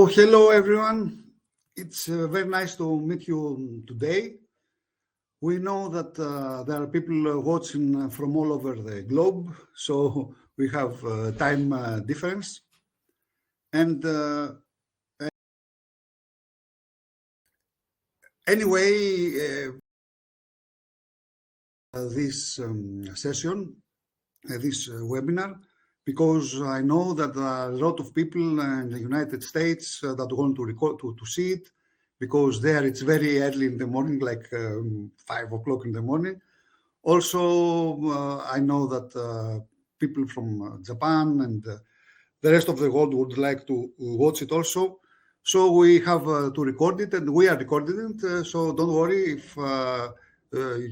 Hello everyone. It's very nice to meet you today. We know that there are people watching from all over the globe, so we have time difference. And anyway, this session, this webinar, because I know that there are a lot of people in the United States that want to record to see it, because there it's very early in the morning, like 5 o'clock in the morning. Also, I know that people from Japan and the rest of the world would like to watch it also. So we have to record it, and we are recording it. So don't worry if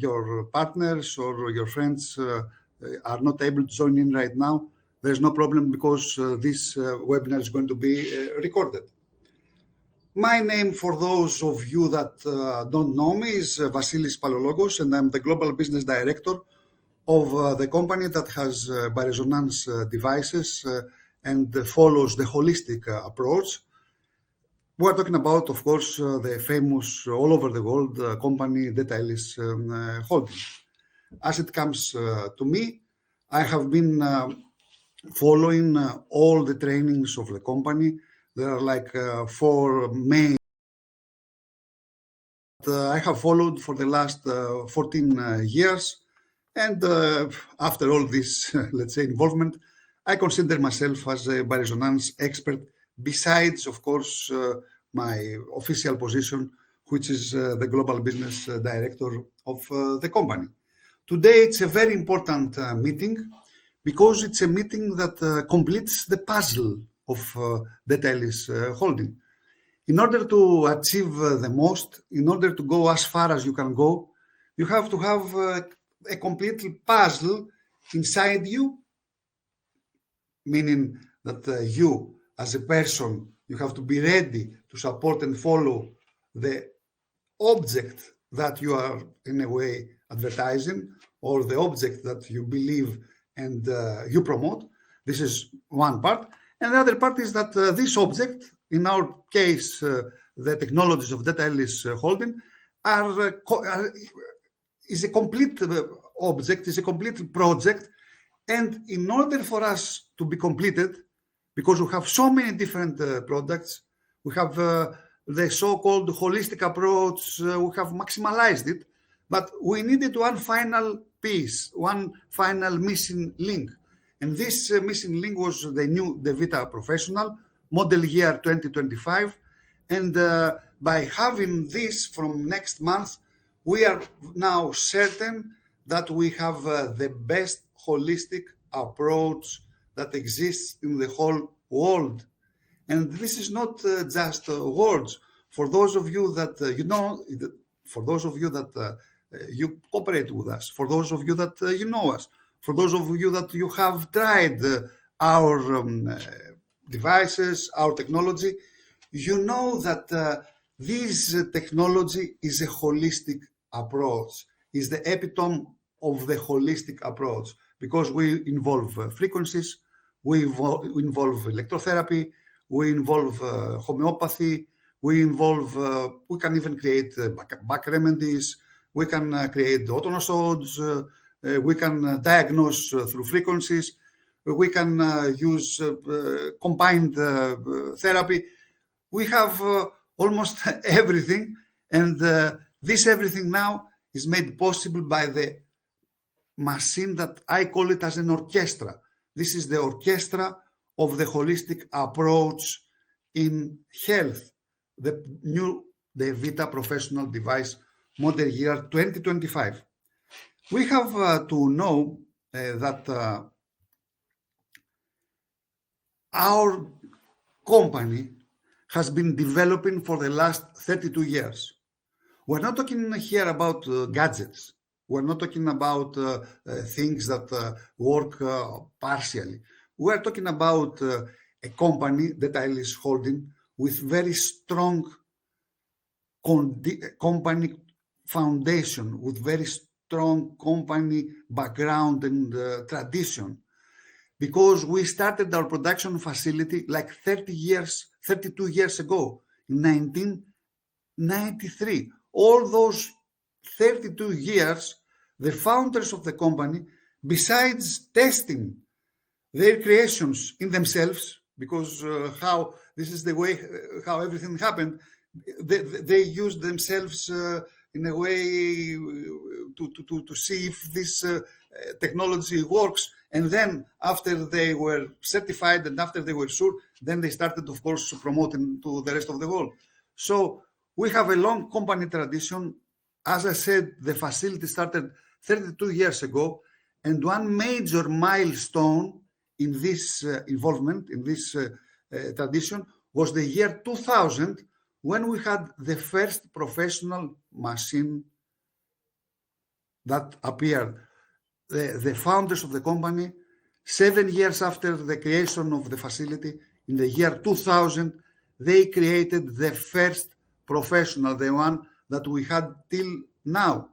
your partners or your friends are not able to join in right now. There's no problem, because this webinar is going to be recorded. My name, for those of you that don't know me, is Vasilis Palologos, and I'm the Global Business Director of the company that has bioresonance devices and follows the holistic approach. We're talking about, of course, the famous all over the world company Deta-Elis holding. As it comes to me, I have been following all the trainings of the company. There are like 4 main I have followed for the last 14 years. And after all this, let's say, involvement, I consider myself as a bioresonance expert, besides, of course, my official position, which is the Global Business Director of the company. Today, it's a very important meeting, because it's a meeting that completes the puzzle of Deta-Elis holding. In order to achieve the most, in order to go as far as you can go, you have to have a complete puzzle inside you, meaning that you, as a person, you have to be ready to support and follow the object that you are, in a way, advertising, or the object that you believe and you promote. This is one part. And the other part is that this object, in our case, the technologies of Deta-Elis holding, is a complete object, is a complete project. And in order for us to be completed, because we have so many different products, we have the so-called holistic approach, we have maximalized it, but we needed one final piece, one final missing link. And this missing link was the new DEVITA Professional, model year 2025. And by having this from next month, we are now certain that we have the best holistic approach that exists in the whole world. And this is not just words. For those of you that for those of you that you cooperate with us, for those of you that you know us, for those of you that you have tried our devices, our technology, you know that this technology is a holistic approach, is the epitome of the holistic approach, because we involve frequencies, we involve electrotherapy, we involve homeopathy, we can even create back remedies, we can create autonosodes, we can diagnose through frequencies, we can use combined therapy. We have almost everything, and this everything now is made possible by the machine that I call it as an orchestra. This is the orchestra of the holistic approach in health, the new DEVITA Professional device, model year 2025. We have to know that our company has been developing for the last 32 years. We're not talking here about gadgets. We're not talking about things that work partially. We're talking about a company, Deta-Elis holding, with very strong company foundation, with very strong company background and tradition. Because we started our production facility like 30 years, 32 years ago, in 1993. All those 32 years, the founders of the company, besides testing their creations in themselves, because how this is the way how everything happened, they used themselves in a way to see if this technology works. And then after they were certified and after they were sure, then they started, of course, promoting to the rest of the world. So we have a long company tradition. As I said, the facility started 32 years ago. And one major milestone in this involvement, in this tradition, was the year 2000, when we had the first professional machine that appeared. The founders of the company, 7 years after the creation of the facility, in the year 2000, they created the first professional, the one that we had till now.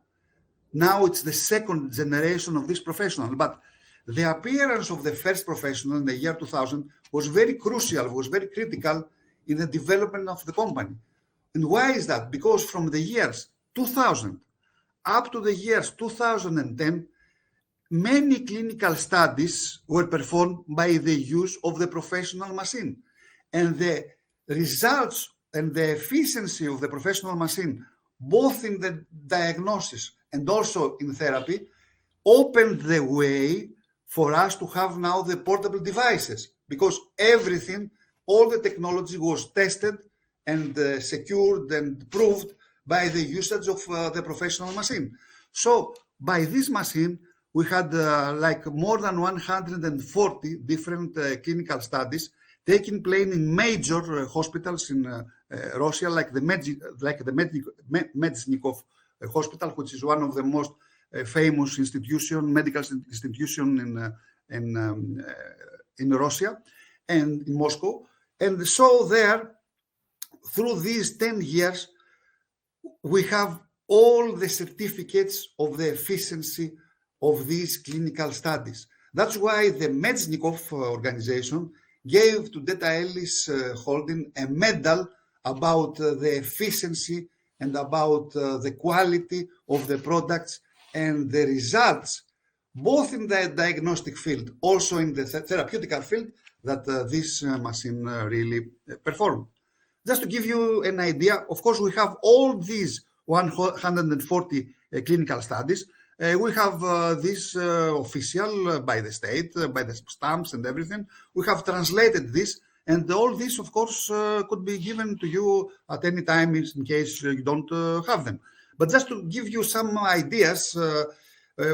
Now it's the second generation of this professional, but the appearance of the first professional in the year 2000 was very crucial, was very critical in the development of the company. And why is that? Because from the years 2000 up to the years 2010, many clinical studies were performed by the use of the professional machine. And the results and the efficiency of the professional machine, both in the diagnosis and also in therapy, opened the way for us to have now the portable devices, because everything, all the technology was tested and secured and proved by the usage of the professional machine. So by this machine, we had like more than 140 different clinical studies taking place in major hospitals in Russia, like the Medznikov hospital, which is one of the most famous medical institution in Russia and in Moscow. And so there, through these 10 years, we have all the certificates of the efficiency of these clinical studies. That's why the Medznikov organization gave to Deta-Elis holding a medal about the efficiency and about the quality of the products and the results, both in the diagnostic field, also in the therapeutical field, that this machine really performed. Just to give you an idea, of course, we have all these 140 clinical studies. We have this official by the state, by the stamps and everything. We have translated this, and all this, of course, could be given to you at any time in case you don't have them. But just to give you some ideas,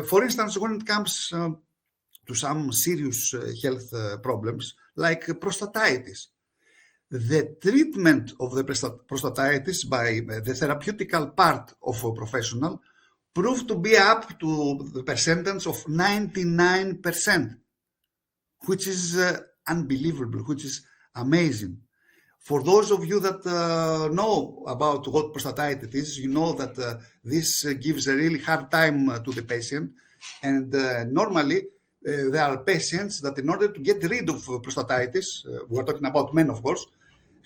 for instance, when it comes to some serious health problems like prostatitis, the treatment of the prostatitis by the therapeutical part of a professional proved to be up to the percentage of 99%, which is unbelievable, which is amazing. For those of you that know about what prostatitis is, you know that this gives a really hard time to the patient. And normally, there are patients that in order to get rid of prostatitis, we're talking about men, of course,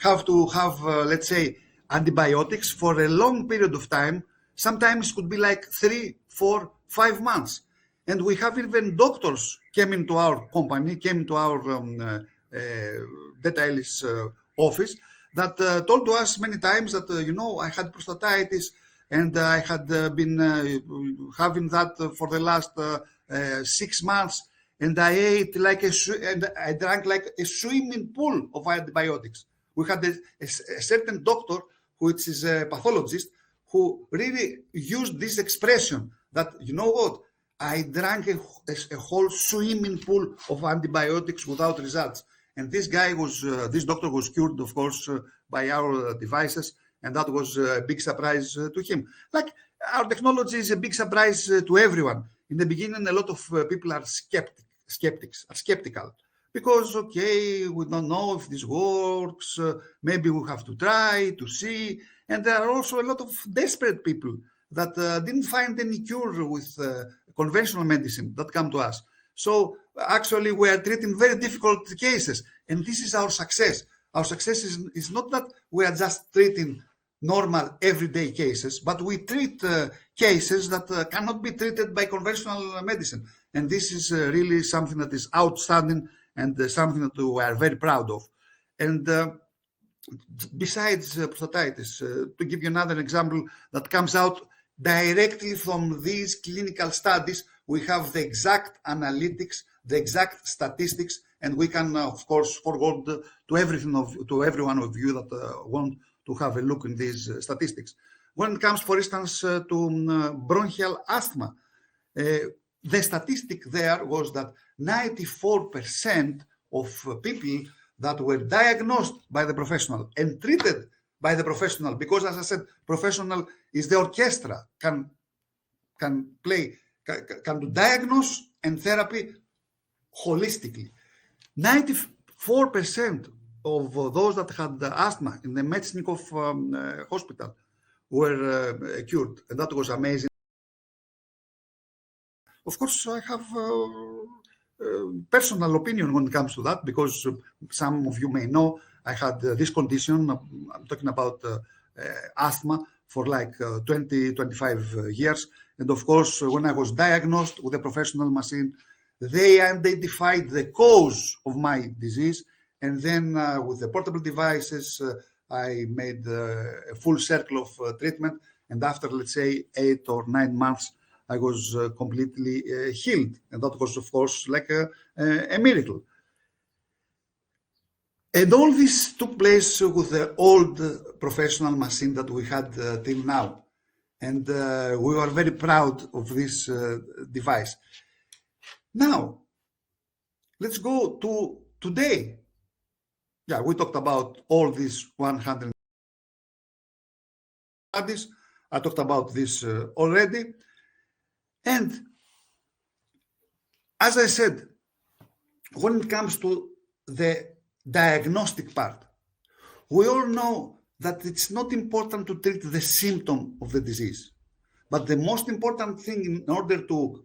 have to have, let's say, antibiotics for a long period of time. Sometimes it could be like 3, 4, 5 months. And we have even doctors came into our company, came to our Deta-Elis office that told to us many times that, I had prostatitis and I had been having that for the last 6 months. And I ate and I drank like a swimming pool of antibiotics. We had a certain doctor, which is a pathologist, who really used this expression that, you know what, I drank a whole swimming pool of antibiotics without results. And this doctor was cured, of course, by our devices. And that was a big surprise to him. Like, our technology is a big surprise to everyone. In the beginning, a lot of people are skeptical. Because, okay, we don't know if this works, maybe we have to try to see. And there are also a lot of desperate people that didn't find any cure with conventional medicine that come to us. So actually we are treating very difficult cases. And this is our success. Our success is not that we are just treating normal everyday cases, but we treat cases that cannot be treated by conventional medicine. And this is really something that is outstanding and something that we are very proud of. And besides prostatitis, to give you another example that comes out directly from these clinical studies, we have the exact analytics, the exact statistics, and we can, of course, forward to every one of you that want to have a look in these statistics. When it comes, for instance, to bronchial asthma, the statistic there was that 94% of people that were diagnosed by the professional and treated by the professional, because as I said, professional is the orchestra, can do diagnose and therapy holistically. 94% of those that had asthma in the Metchnikov hospital were cured, and that was amazing. Of course, I have personal opinion when it comes to that, because some of you may know I had this condition. I'm talking about asthma for like 20-25 years. And of course, when I was diagnosed with a professional machine, they identified the cause of my disease. And then with the portable devices, I made a full circle of treatment. And after, let's say, 8 or 9 months, I was completely healed. And that was, of course, like a miracle. And all this took place with the old professional machine that we had till now. And we were very proud of this device. Now, let's go to today. Yeah, we talked about all these 100 studies. I talked about this already. And as I said, when it comes to the diagnostic part, we all know that it's not important to treat the symptom of the disease, but the most important thing in order to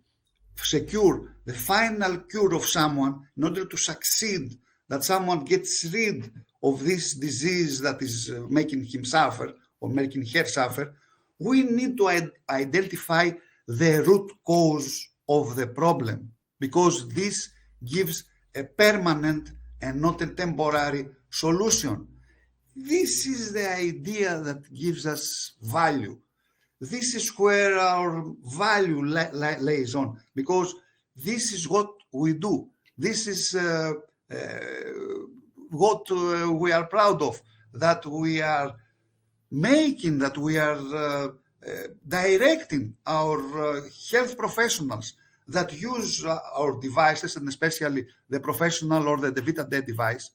secure the final cure of someone, in order to succeed, that someone gets rid of this disease that is making him suffer or making her suffer, we need to identify the root cause of the problem, because this gives a permanent and not a temporary solution. This is the idea that gives us value. This is where our value lays on, because this is what we do. This is what we are proud of, that we are making, that we are directing our health professionals that use our devices, and especially the professional or the DEVITA device,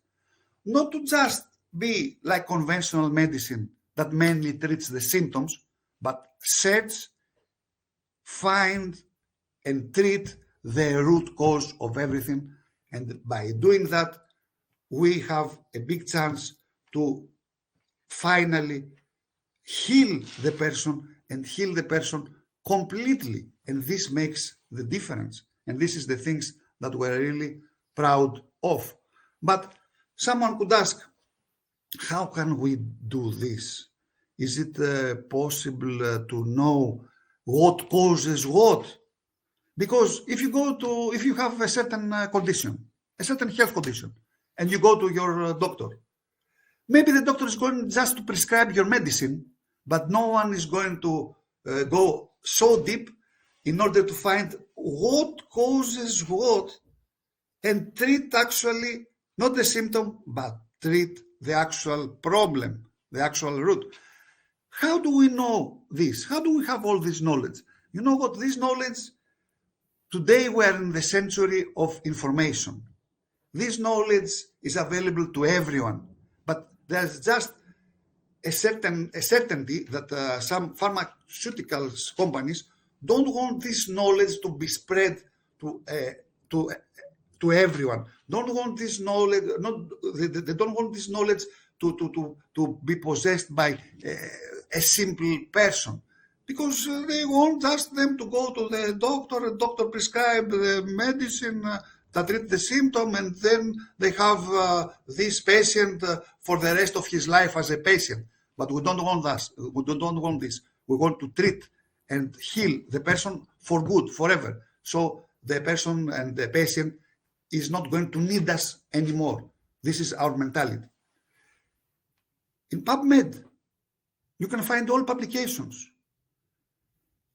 not to just be like conventional medicine that mainly treats the symptoms, but search, find, and treat the root cause of everything. And by doing that, we have a big chance to finally heal the person, and heal the person completely. And this makes the difference. And this is the things that we're really proud of. But someone could ask, how can we do this? Is it possible to know what causes what? Because if you have a certain condition, a certain health condition, and you go to your doctor, maybe the doctor is going just to prescribe your medicine, but no one is going to go so deep in order to find what causes what and treat actually not the symptom, but treat the actual problem, the actual root. How do we know this? How do we have all this knowledge? You know what? This knowledge, today we are in the century of information. This knowledge is available to everyone, but there's just a certainty that some pharmaceuticals companies don't want this knowledge to be spread to everyone. Don't want this knowledge. They don't want this knowledge to be possessed by a simple person, because they want just them to go to the doctor, and doctor prescribe the medicine, that treat the symptom, and then they have this patient for the rest of his life as a patient. But we don't want that. We don't want this. We want to treat and heal the person for good, forever. So the person and the patient is not going to need us anymore. This is our mentality. In PubMed, you can find all publications.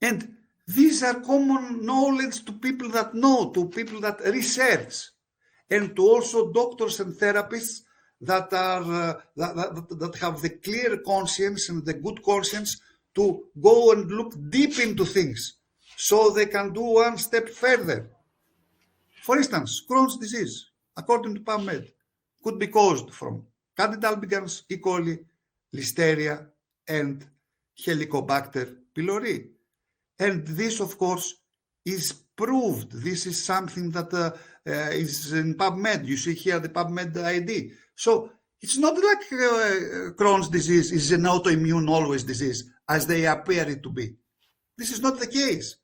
And these are common knowledge to people that know, to people that research, and to also doctors and therapists that are that have the clear conscience and the good conscience to go and look deep into things, so they can do one step further. For instance, Crohn's disease, according to PubMed, could be caused from Candida albicans, E. coli, Listeria, and Helicobacter pylori. And this, of course, is proved. This is something that is in PubMed. You see here the PubMed ID. So it's not like Crohn's disease is an autoimmune always disease, as they appear it to be. This is not the case.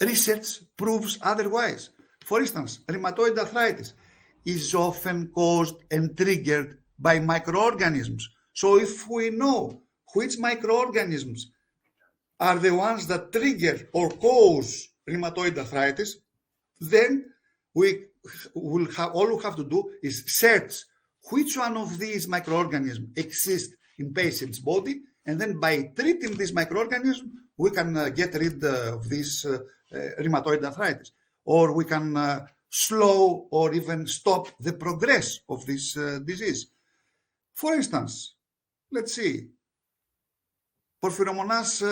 Research proves otherwise. For instance, rheumatoid arthritis is often caused and triggered by microorganisms. So if we know which microorganisms are the ones that trigger or cause rheumatoid arthritis, then we will have, all we have to do is search which one of these microorganisms exists in patient's body, and then by treating this microorganism, we can get rid of this rheumatoid arthritis, or we can slow or even stop the progress of this disease. For instance, let's see, Porphyromonas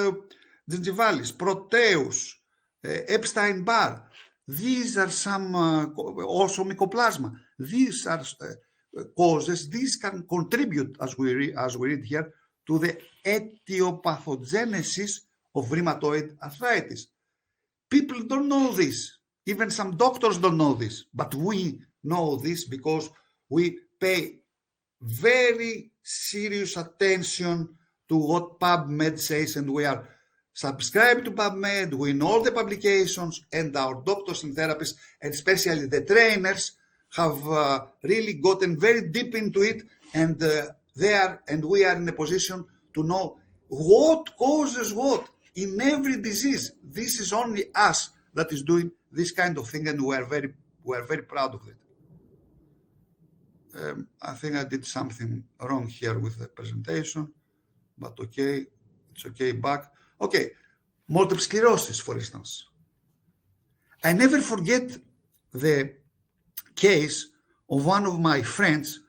gingivalis, Proteus, Epstein-Barr. These are some, also Mycoplasma. These are causes. These can contribute, as we read here, to the etiopathogenesis of rheumatoid arthritis. People don't know this. Even some doctors don't know this. But we know this because we pay very serious attention to what PubMed says, and we are subscribed to PubMed. We know the publications, and our doctors and therapists, and especially the trainers, have really gotten very deep into it, and we are in a position to know what causes what in every disease. This is only us that is doing this kind of thing, and we are very proud of it. I think I did something wrong here with the presentation, but okay, it's okay, back. Okay, multiple sclerosis, for instance. I never forget the case of one of my friends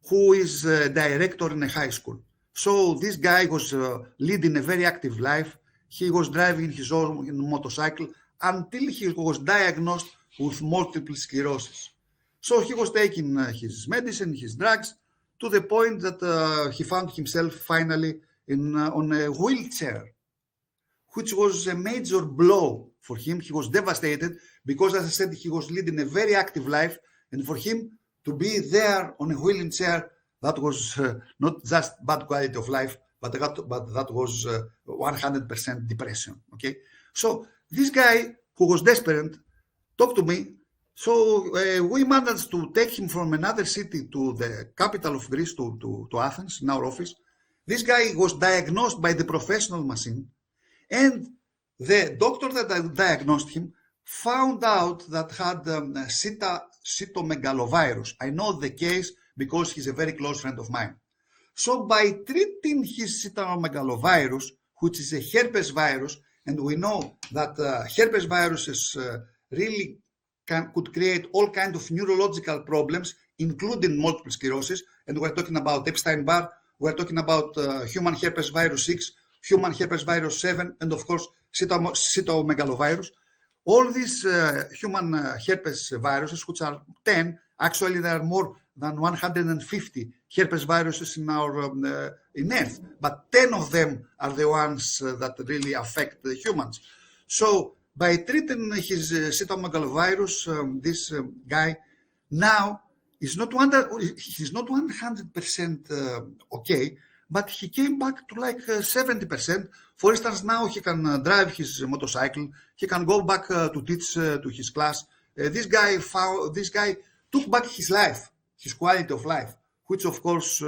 who is a director in a high school. So this guy was leading a very active life. He was driving his own motorcycle until he was diagnosed with multiple sclerosis. So he was taking his medicine, his drugs, to the point that he found himself finally on a wheelchair, which was a major blow for him. He was devastated because, as I said, he was leading a very active life, and for him to be there on a wheelchair, that was not just bad quality of life, but that was 100% depression. Okay, so this guy who was desperate talked to me. So we managed to take him from another city to the capital of Greece, to Athens, in our office. This guy was diagnosed by the professional machine, and the doctor that diagnosed him found out that had cytomegalovirus. I know the case because he's a very close friend of mine. So by treating his cytomegalovirus, which is a herpes virus, and we know that herpes viruses really could create all kinds of neurological problems, including multiple sclerosis, and we're talking about Epstein-Barr, we're talking about human herpes virus 6, human herpes virus 7, and of course cytomegalovirus. All these human herpes viruses, which are 10, actually there are more than 150 herpes viruses in Earth, but 10 of them are the ones that really affect the humans. So by treating his cytomegalovirus, this guy now is not he's not 100% okay, but he came back to like 70%. For instance, now he can drive his motorcycle. He can go back to teach to his class. This guy took back his life, his quality of life, which of course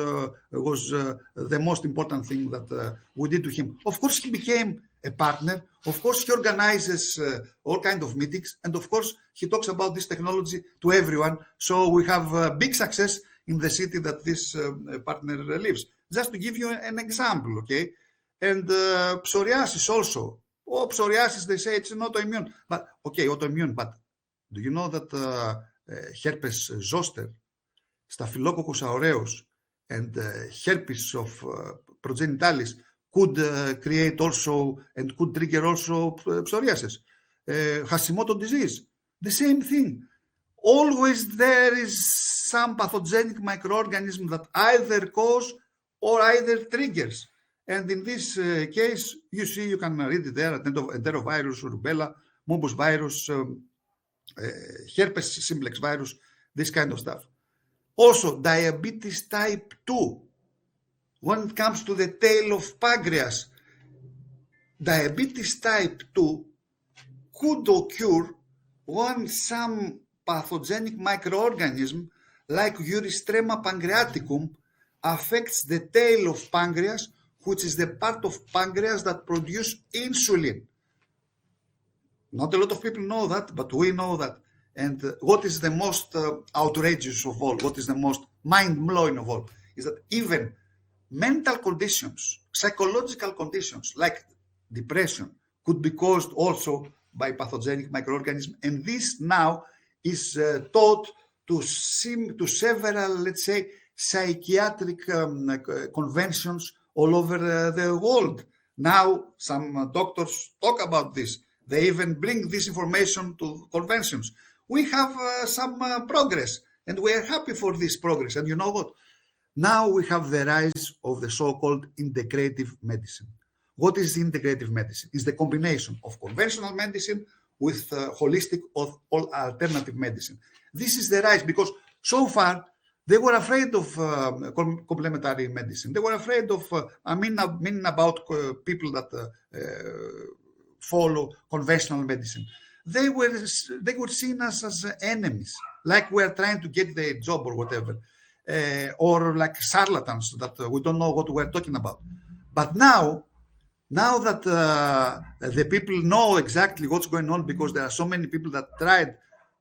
was the most important thing that we did to him. Of course, he became a partner. Of course, he organizes all kinds of meetings, and of course, he talks about this technology to everyone. So we have big success in the city that this partner lives. Just to give you an example, okay? And psoriasis also. Oh, psoriasis, they say it's an autoimmune. But, okay, autoimmune, but do you know that herpes zoster, Staphylococcus aureus, and herpes of progenitalis could create also and could trigger also psoriasis? Hashimoto disease, the same thing. Always there is some pathogenic microorganism that either cause or either triggers. And in this case, you see, you can read it there, enterovirus, rubella, morbus virus, herpes simplex virus, this kind of stuff. Also, diabetes type 2. When it comes to the tail of pancreas, diabetes type 2 could occur when some pathogenic microorganism like Uristhrema pancreaticum affects the tail of pancreas, which is the part of pancreas that produces insulin. Not a lot of people know that, but we know that. And what is the most outrageous of all, what is the most mind-blowing of all, is that even mental conditions, psychological conditions like depression could be caused also by pathogenic microorganisms. And this now is taught to several, let's say, psychiatric conventions all over the world. Now, some doctors talk about this. They even bring this information to conventions. We have some progress, and we are happy for this progress. And you know what? Now we have the rise of the so-called integrative medicine. What is integrative medicine? It's the combination of conventional medicine with holistic or alternative medicine. This is the rise because so far they were afraid of complementary medicine. They were afraid of, I mean about people that follow conventional medicine. They were seen as enemies, like we're trying to get the job or whatever, or like charlatans that we don't know what we're talking about. But now that the people know exactly what's going on, because there are so many people that tried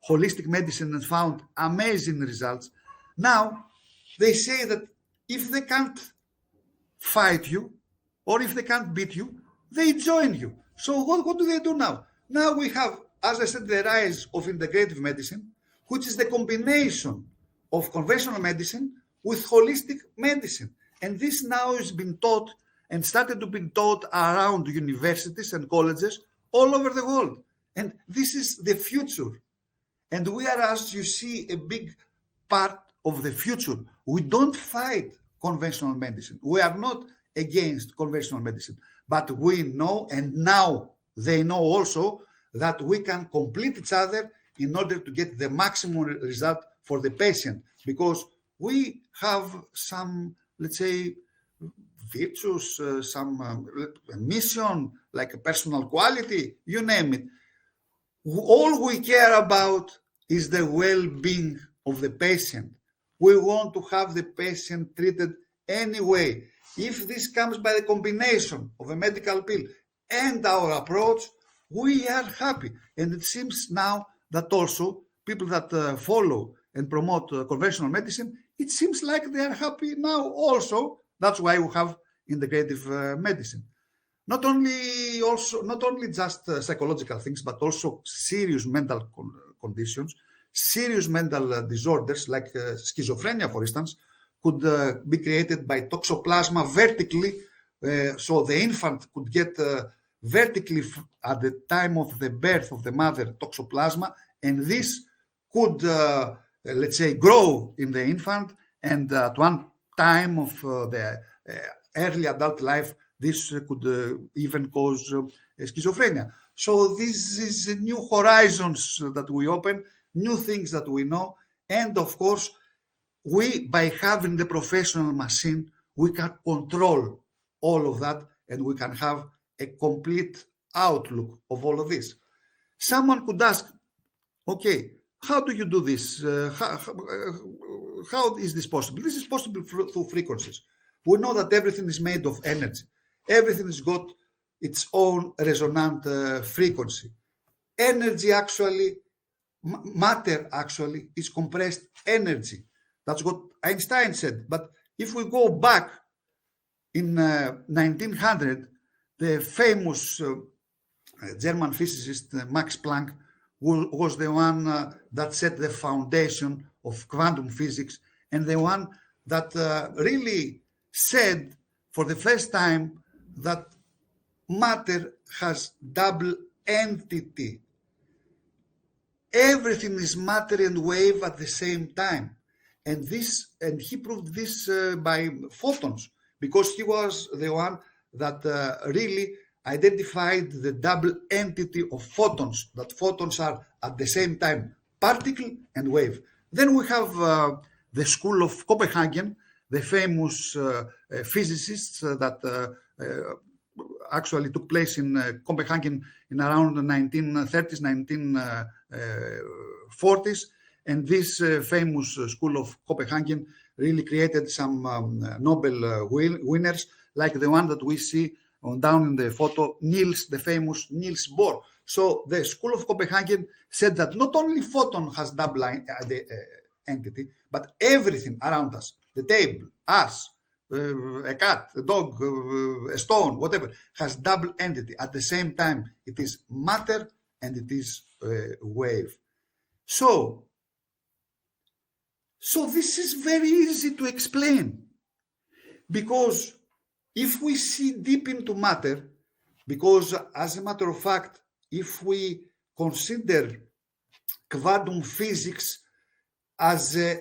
holistic medicine and found amazing results, now they say that if they can't fight you or if they can't beat you, they join you. So what do they do now? Now we have, as I said, the rise of integrative medicine, which is the combination of conventional medicine with holistic medicine. And this now has been taught and started to be taught around universities and colleges all over the world. And this is the future. And we are, as you see, a big part of the future. We don't fight conventional medicine. We are not against conventional medicine. But we know, and now they know also, that we can complete each other in order to get the maximum result for the patient. Because we have some, let's say, virtues, some mission, like a personal quality, you name it. All we care about is the well-being of the patient. We want to have the patient treated anyway. If this comes by the combination of a medical pill and our approach, we are happy. And it seems now that also people that follow and promote conventional medicine, it seems like they are happy now also. That's why we have integrative medicine. Not only just psychological things, but also serious mental conditions, serious mental disorders like schizophrenia, for instance, could be created by toxoplasma vertically. So the infant could get vertically at the time of the birth of the mother toxoplasma, and this could, let's say, grow in the infant, and at one time of the early adult life, this could even cause schizophrenia. So this is new horizons that we open, new things that we know, and of course, we, by having the professional machine, we can control all of that, and we can have a complete outlook of all of this. Someone could ask, okay, how do you do this? How is this possible? This is possible through frequencies. We know that everything is made of energy. Everything has got its own resonant frequency. Energy actually, matter actually is compressed energy. That's what Einstein said. But if we go back in 1900, the famous German physicist Max Planck was the one that set the foundation of quantum physics, and the one that really said for the first time that matter has double entity. Everything is matter and wave at the same time. And he proved this by photons, because he was the one that really identified the double entity of photons, that photons are at the same time particle and wave. Then we have the school of Copenhagen, the famous physicists that actually took place in Copenhagen in around the 1930s, 1940s. And this famous school of Copenhagen really created some Nobel winners, like the one that we see down in the photo, the famous Niels Bohr. So the school of Copenhagen said that not only photon has double entity, but everything around us, the table, us, a cat, a dog, a stone, whatever, has double entity. At the same time, it is matter and it is wave. So this is very easy to explain, because if we see deep into matter, because as a matter of fact, if we consider quantum physics as a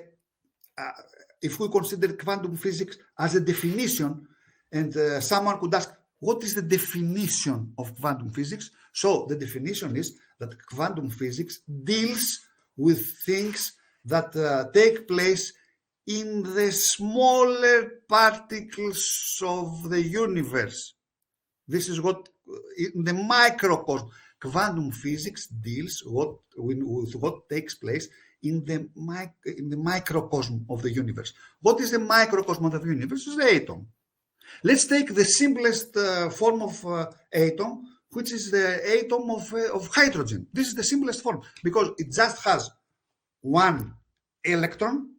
definition, and someone could ask, what is the definition of quantum physics? So the definition is that quantum physics deals with things that take place in the smaller particles of the universe. This is what, in the microcosm, quantum physics deals with what takes place in the microcosm of the universe. What is the microcosm of the universe? It's the atom. Let's take the simplest form of atom, which is the atom of hydrogen. This is the simplest form, because it just has one electron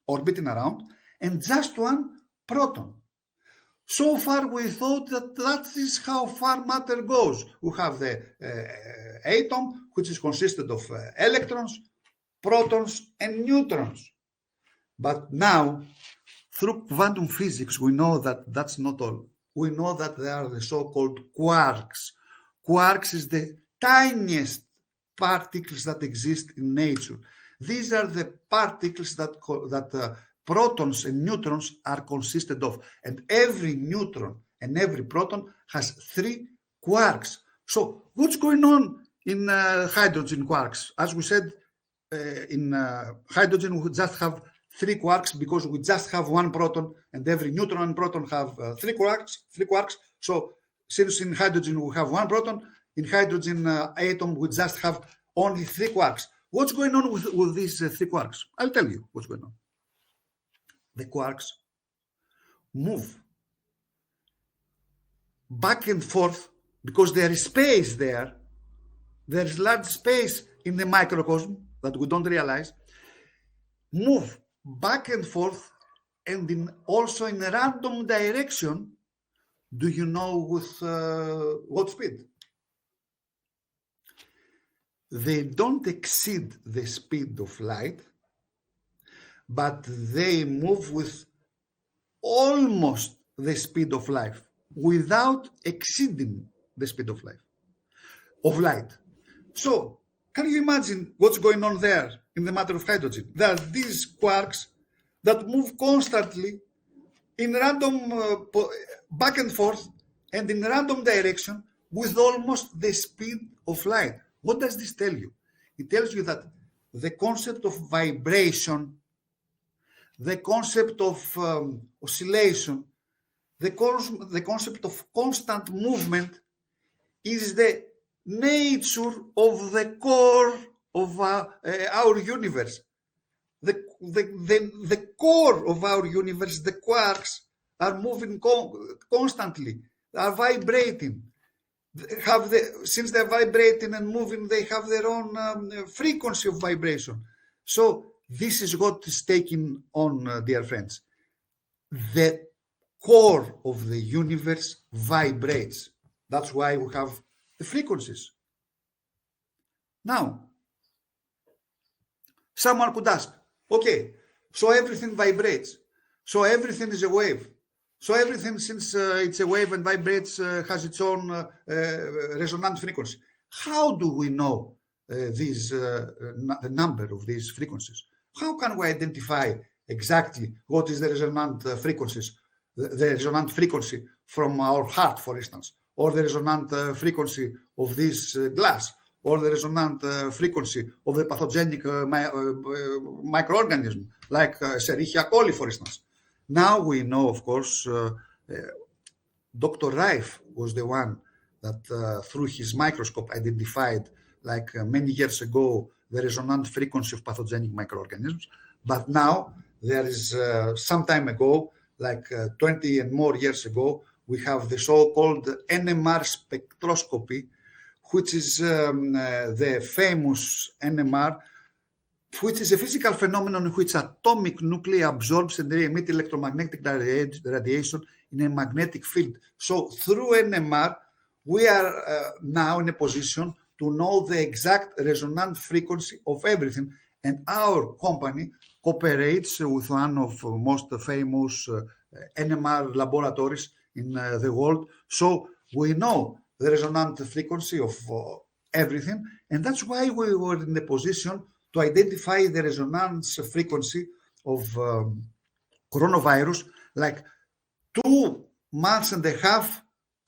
orbiting around and just one proton. So far we thought that is how far matter goes. We have the atom, which is consisted of electrons, protons and neutrons. But now, through quantum physics, we know that that's not all. We know that they are the so-called quarks. Quarks is the tiniest particles that exist in nature. These are the particles that protons and neutrons are consisted of. And every neutron and every proton has 3 quarks. So what's going on in hydrogen quarks? As we said, in hydrogen we just have 3 quarks, because we just have one proton, and every neutron and proton have 3 quarks. So since in hydrogen we have one proton, in hydrogen atom we just have only 3 quarks. What's going on with these 3 quarks? I'll tell you what's going on. The quarks move back and forth because there is space there. There is large space in the microcosm that we don't realize. Move back and forth, and also in a random direction. Do you know with what speed? They don't exceed the speed of light, but they move with almost the speed of light, without exceeding the speed of light. So, can you imagine what's going on there in the matter of hydrogen? There are these quarks that move constantly in random back and forth and in random direction with almost the speed of light. What does this tell you? It tells you that the concept of vibration the concept of oscillation, the concept of constant movement is the nature of the core of our universe. The core of our universe, the quarks, are moving constantly, are vibrating. Since they're vibrating and moving, they have their own frequency of vibration. So this is what is taking on, dear friends. The core of the universe vibrates. That's why we have the frequencies. Now, someone could ask, okay, so everything vibrates. So everything is a wave. So everything, since it's a wave and vibrates, has its own resonant frequency. How do we know the number of these frequencies? How can we identify exactly what is the resonant frequencies, the resonant frequency from our heart, for instance, or the resonant frequency of this glass, or the resonant frequency of the pathogenic microorganism, like Escherichia coli, for instance? Now we know, of course, Dr. Reif was the one that through his microscope identified, like many years ago, the resonant frequency of pathogenic microorganisms. But now there is some time ago, like 20 and more years ago, we have the so-called NMR spectroscopy, which is the famous NMR, which is a physical phenomenon in which atomic nuclei absorbs and emit electromagnetic radiation in a magnetic field. So through NMR, we are now in a position to know the exact resonant frequency of everything. And our company cooperates with one of the most famous NMR laboratories in the world. So we know the resonant frequency of everything. And that's why we were in the position to identify the resonance frequency of coronavirus, like 2.5 months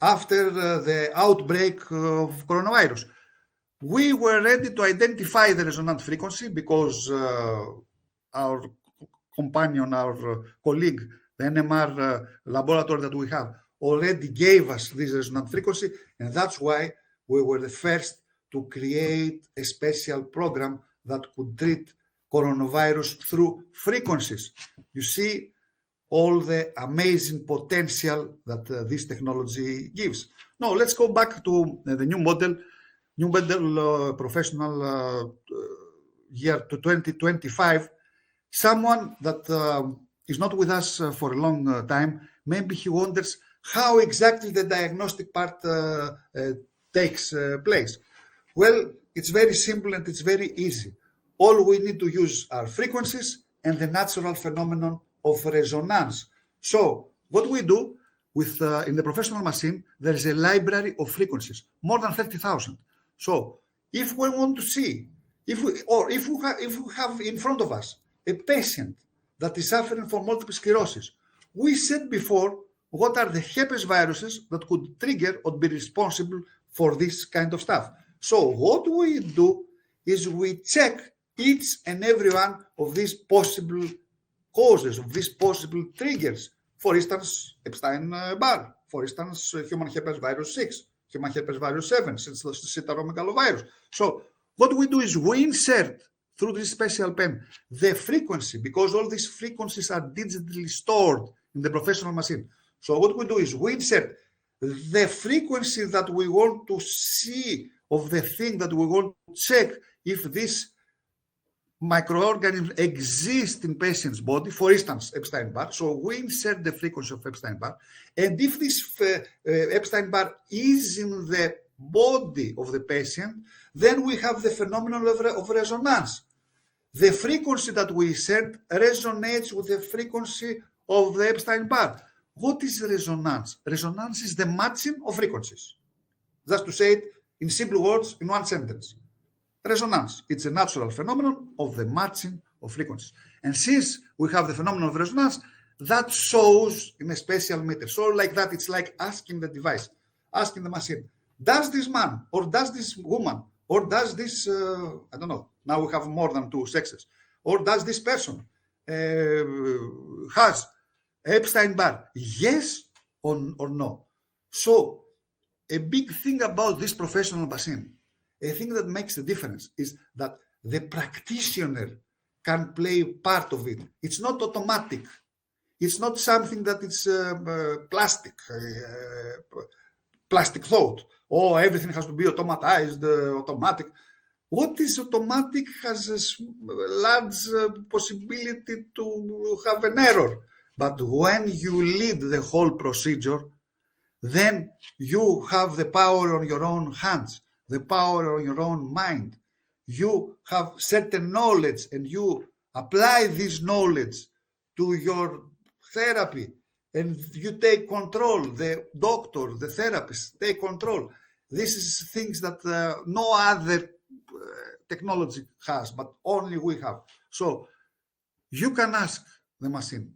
after the outbreak of coronavirus. We were ready to identify the resonant frequency because our companion, our colleague, the NMR laboratory that we have, already gave us this resonant frequency, and that's why we were the first to create a special program that could treat coronavirus through frequencies. You see all the amazing potential that this technology gives. Now, let's go back to the new model professional year to 2025. Someone that is not with us for a long time, maybe he wonders how exactly the diagnostic part takes place. Well, it's very simple and it's very easy. All we need to use are frequencies and the natural phenomenon of resonance. So what we do with in the professional machine, there is a library of frequencies, more than 30,000. So if we want to see, if we have in front of us a patient that is suffering from multiple sclerosis, we said before what are the herpes viruses that could trigger or be responsible for this kind of stuff. So what we do is we check each and every one of these possible causes, of these possible triggers. For instance, Epstein-Barr. For instance, human herpes virus 6, human herpes virus 7, since the cytomegalovirus. So what we do is we insert through this special pen the frequency, because all these frequencies are digitally stored in the professional machine. So what we do is we insert the frequency that we want to see of the thing that we want to check if this microorganism exists in patient's body, for instance, Epstein-Barr. So we insert the frequency of Epstein-Barr. And if this Epstein-Barr is in the body of the patient, then we have the phenomenon of resonance. The frequency that we insert resonates with the frequency of the Epstein-Barr. What is resonance? Resonance is the matching of frequencies. Just to say it in simple words, in one sentence. Resonance, it's a natural phenomenon of the matching of frequencies. And since we have the phenomenon of resonance, that shows in a special meter. So like that, it's like asking the device, asking the machine, does this man, or does this woman, or does this, I don't know, now we have more than two sexes, or does this person has Epstein-Barr? Yes or no? So a big thing about this professional machine, a thing that makes the difference, is that the practitioner can play part of it. It's not automatic. It's not something that it's plastic thought. Oh, everything has to be automatized, automatic. What is automatic has a large possibility to have an error. But when you lead the whole procedure, then you have the power on your own hands, the power on your own mind. You have certain knowledge and you apply this knowledge to your therapy, and you take control. The doctor, the therapist take control. This is things that no other technology has, but only we have. So you can ask the machine,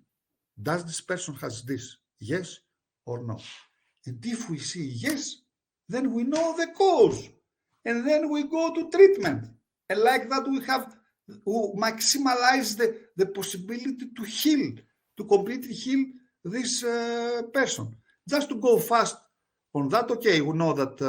does this person has this? Yes or no? And if we see yes, then we know the cause. And then we go to treatment. And like that we maximize the possibility to heal, to completely heal this person. Just to go fast on that, okay, we know that,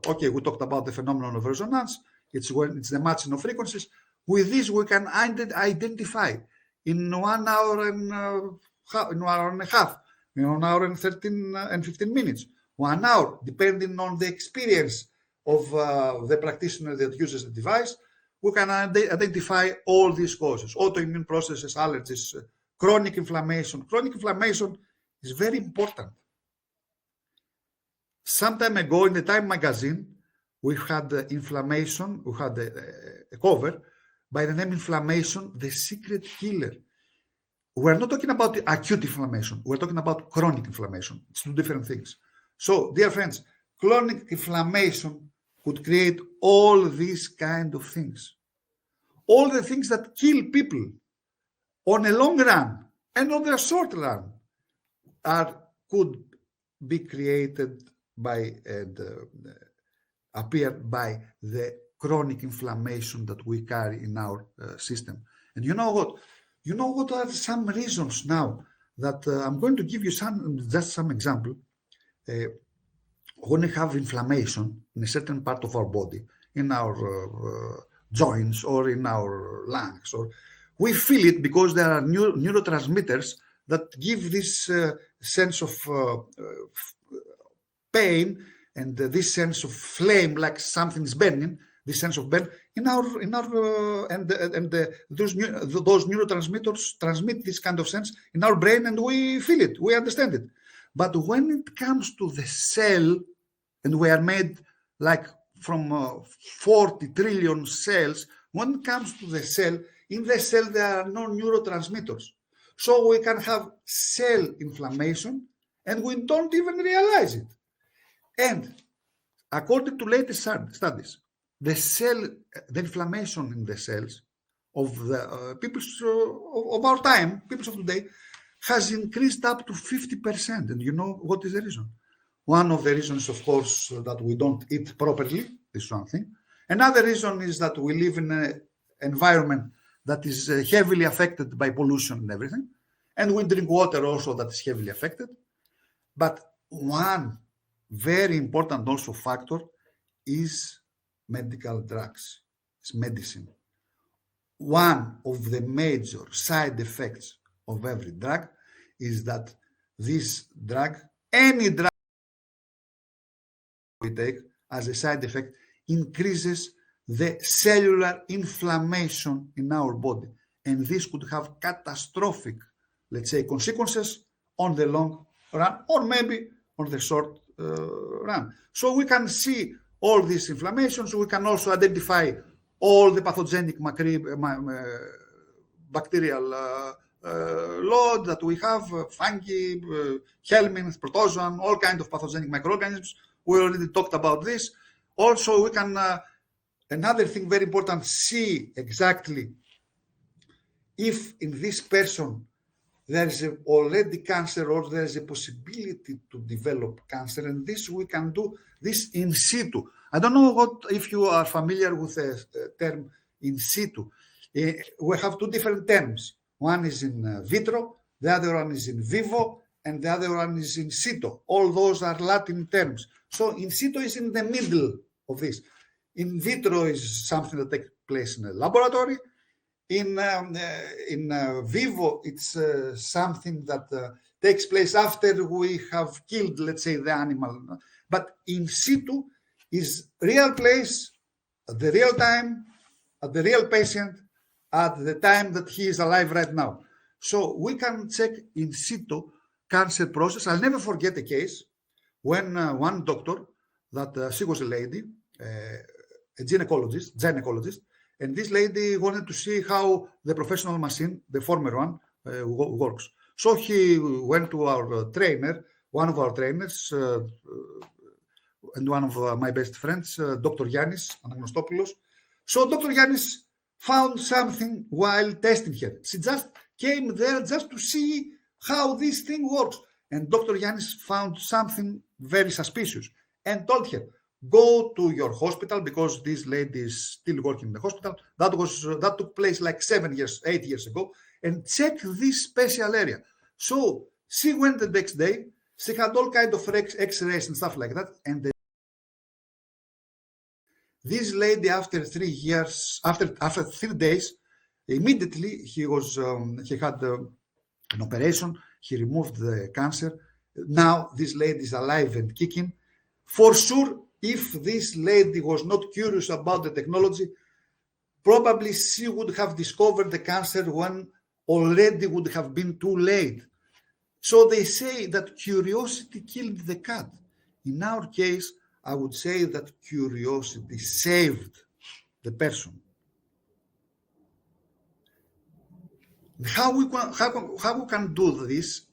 okay, we talked about the phenomenon of resonance. It's the matching of frequencies. With this, we can identify in 1 hour and in 1 hour and a half, in 1 hour and 13 and 15 minutes, 1 hour, depending on the experience of the practitioner that uses the device. We can identify all these causes: autoimmune processes, allergies, chronic inflammation. Chronic inflammation is very important. Some time ago in the Time magazine, we had inflammation, we had a cover by the name Inflammation, the Secret Killer. We're not talking about acute inflammation, we're talking about chronic inflammation. It's two different things. So, dear friends, chronic inflammation could create all these kind of things. All the things that kill people on a long run and on the short run could be created by and appeared by the chronic inflammation that we carry in our system. And you know what? You know what are some reasons now that I'm going to give you just some example. When we have inflammation in a certain part of our body, in our joints or in our lungs, or we feel it because there are neurotransmitters that give this sense of pain and this sense of flame, like something is burning. This sense of burn those neurotransmitters transmit this kind of sense in our brain, and we feel it, we understand it. But when it comes to the cell, and we are made like from 40 trillion cells, when it comes to the cell, in the cell there are no neurotransmitters. So we can have cell inflammation and we don't even realize it. And according to latest studies, the inflammation in the cells of the people of our time, people of today, has increased up to 50%. And you know what is the reason? One of the reasons, of course, that we don't eat properly, this is one thing. Another reason is that we live in an environment that is heavily affected by pollution and everything. And we drink water also that is heavily affected. But one very important also factor is medical drugs, it's medicine. One of the major side effects of every drug is that this drug, any drug we take as a side effect, increases the cellular inflammation in our body. And this could have catastrophic, let's say, consequences on the long run or maybe on the short run. So we can see all these inflammations. We can also identify all the pathogenic bacterial load that we have, fungi, helminths, protozoan, all kinds of pathogenic microorganisms. We already talked about this. Also, we can, another thing very important, see exactly if in this person there is already cancer or there is a possibility to develop cancer. And this we can do this in situ. I don't know if you are familiar with the term in situ. We have two different terms. One is in vitro, the other one is in vivo, and the other one is in situ. All those are Latin terms. So in situ is in the middle of this. In vitro is something that takes place in a laboratory. In vivo, it's something that takes place after we have killed, let's say, the animal. But in situ is real place, at the real time, at the real patient, at the time that he is alive right now. So we can check in situ cancer process. I'll never forget a case when one doctor, that she was a lady, a gynecologist, and this lady wanted to see how the professional machine, the former one, works. So he went to our trainer, one of our trainers, and one of my best friends, Dr. Yannis Anagnostopoulos. So Dr. Yannis found something while testing her. She just came there just to see how this thing works. And Dr. Yannis found something very suspicious and told her, go to your hospital, because this lady is still working in the hospital. That took place like 8 years ago, and check this special area. So she went the next day. She had all kinds of X-rays and stuff like that. And this lady, after 3 years, after 3 days, immediately he had an operation. He removed the cancer. Now this lady is alive and kicking. For sure, if this lady was not curious about the technology, probably she would have discovered the cancer when already would have been too late. So they say that curiosity killed the cat. In our case, I would say that curiosity saved the person. How we can do this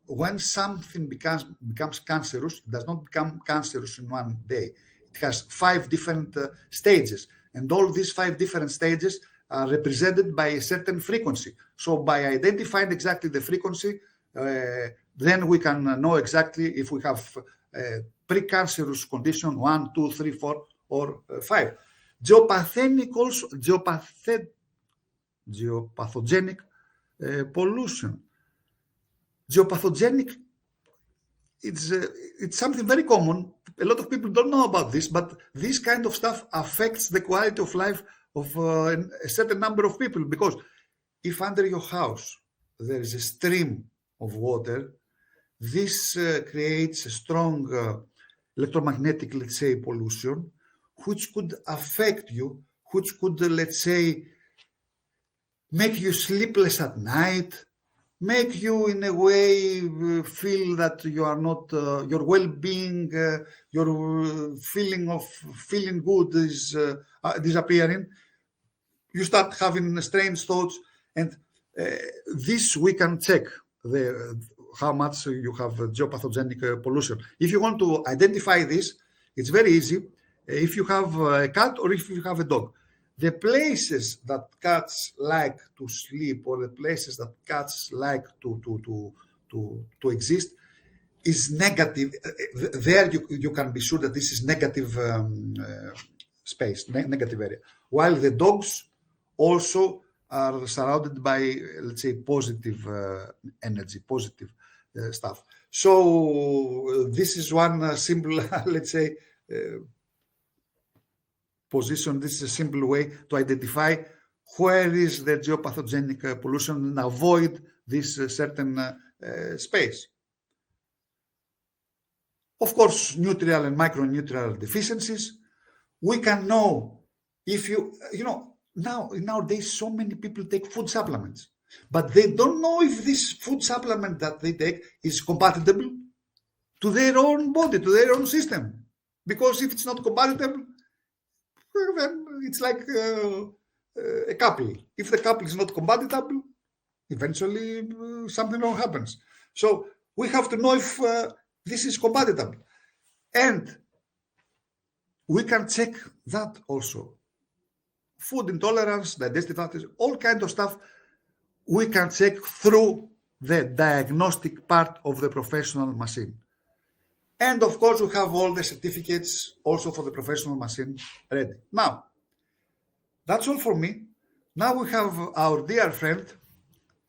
when something becomes cancerous? It does not become cancerous in one day. It has 5 different stages, and all these 5 different stages are represented by a certain frequency. So by identifying exactly the frequency, then we can know exactly if we have precancerous condition 1, 2, 3, 4, or 5. Geopathogenic pollution. Geopathogenic, it's something very common. A lot of people don't know about this, but this kind of stuff affects the quality of life of a certain number of people, because if under your house there is a stream of water, this creates a strong electromagnetic, let's say, pollution, which could affect you, which could, let's say, make you sleepless at night, make you in a way feel that you are not, your well-being, your feeling of feeling good is disappearing. You start having strange thoughts, and this we can check how much you have geopathogenic pollution. If you want to identify this, it's very easy. If you have a cat or if you have a dog, the places that cats like to sleep, or the places that cats like to exist, is negative. There you can be sure that this is negative space, negative area. While the dogs also are surrounded by, let's say, positive energy, positive stuff. So this is one simple, let's say, position. This is a simple way to identify where is the geopathogenic pollution and avoid this certain space. Of course, nutritional and micronutrient deficiencies. We can know if nowadays so many people take food supplements, but they don't know if this food supplement that they take is compatible to their own body, to their own system. Because if it's not compatible, then it's like a couple. If the couple is not compatible, eventually something wrong happens. So we have to know if this is compatible. And we can check that also. Food intolerance, digestive factors, all kinds of stuff we can check through the diagnostic part of the professional machine. And of course, we have all the certificates also for the professional machine ready. Now, that's all for me. Now we have our dear friend,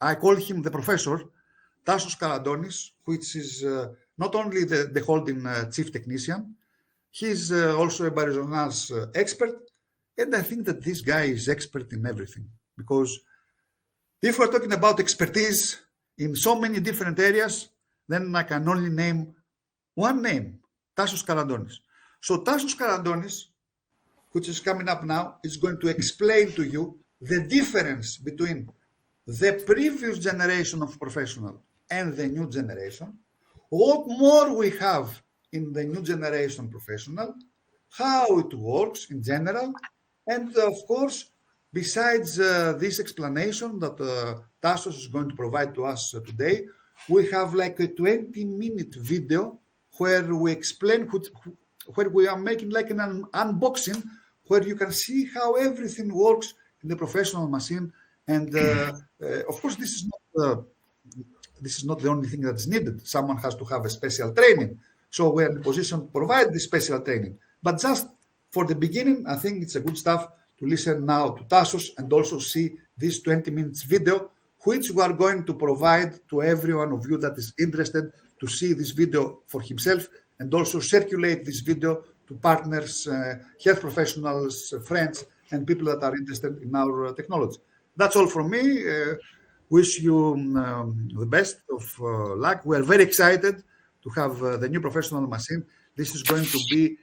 I call him the professor, Tassos Karandonis, which is not only the holding chief technician, he's also a bioresonance expert, and I think that this guy is expert in everything, because if we're talking about expertise in so many different areas, then I can only name one name, Tassos Karandonis. So Tassos Karandonis, which is coming up now, is going to explain to you the difference between the previous generation of professional and the new generation, what more we have in the new generation professional, how it works in general, and of course, besides this explanation that Tassos is going to provide to us today, we have like a 20-minute video where we explain, where we are making like an unboxing, where you can see how everything works in the professional machine. And of course, this is not the only thing that's needed. Someone has to have a special training. So we're in a position to provide this special training. But just for the beginning, I think it's a good stuff to listen now to Tassos and also see this 20 minutes video, which we are going to provide to every one of you that is interested to see this video for himself, and also circulate this video to partners, health professionals, friends, and people that are interested in our technology. That's all from me. Wish you the best of luck. We are very excited to have the new professional machine. This is going to be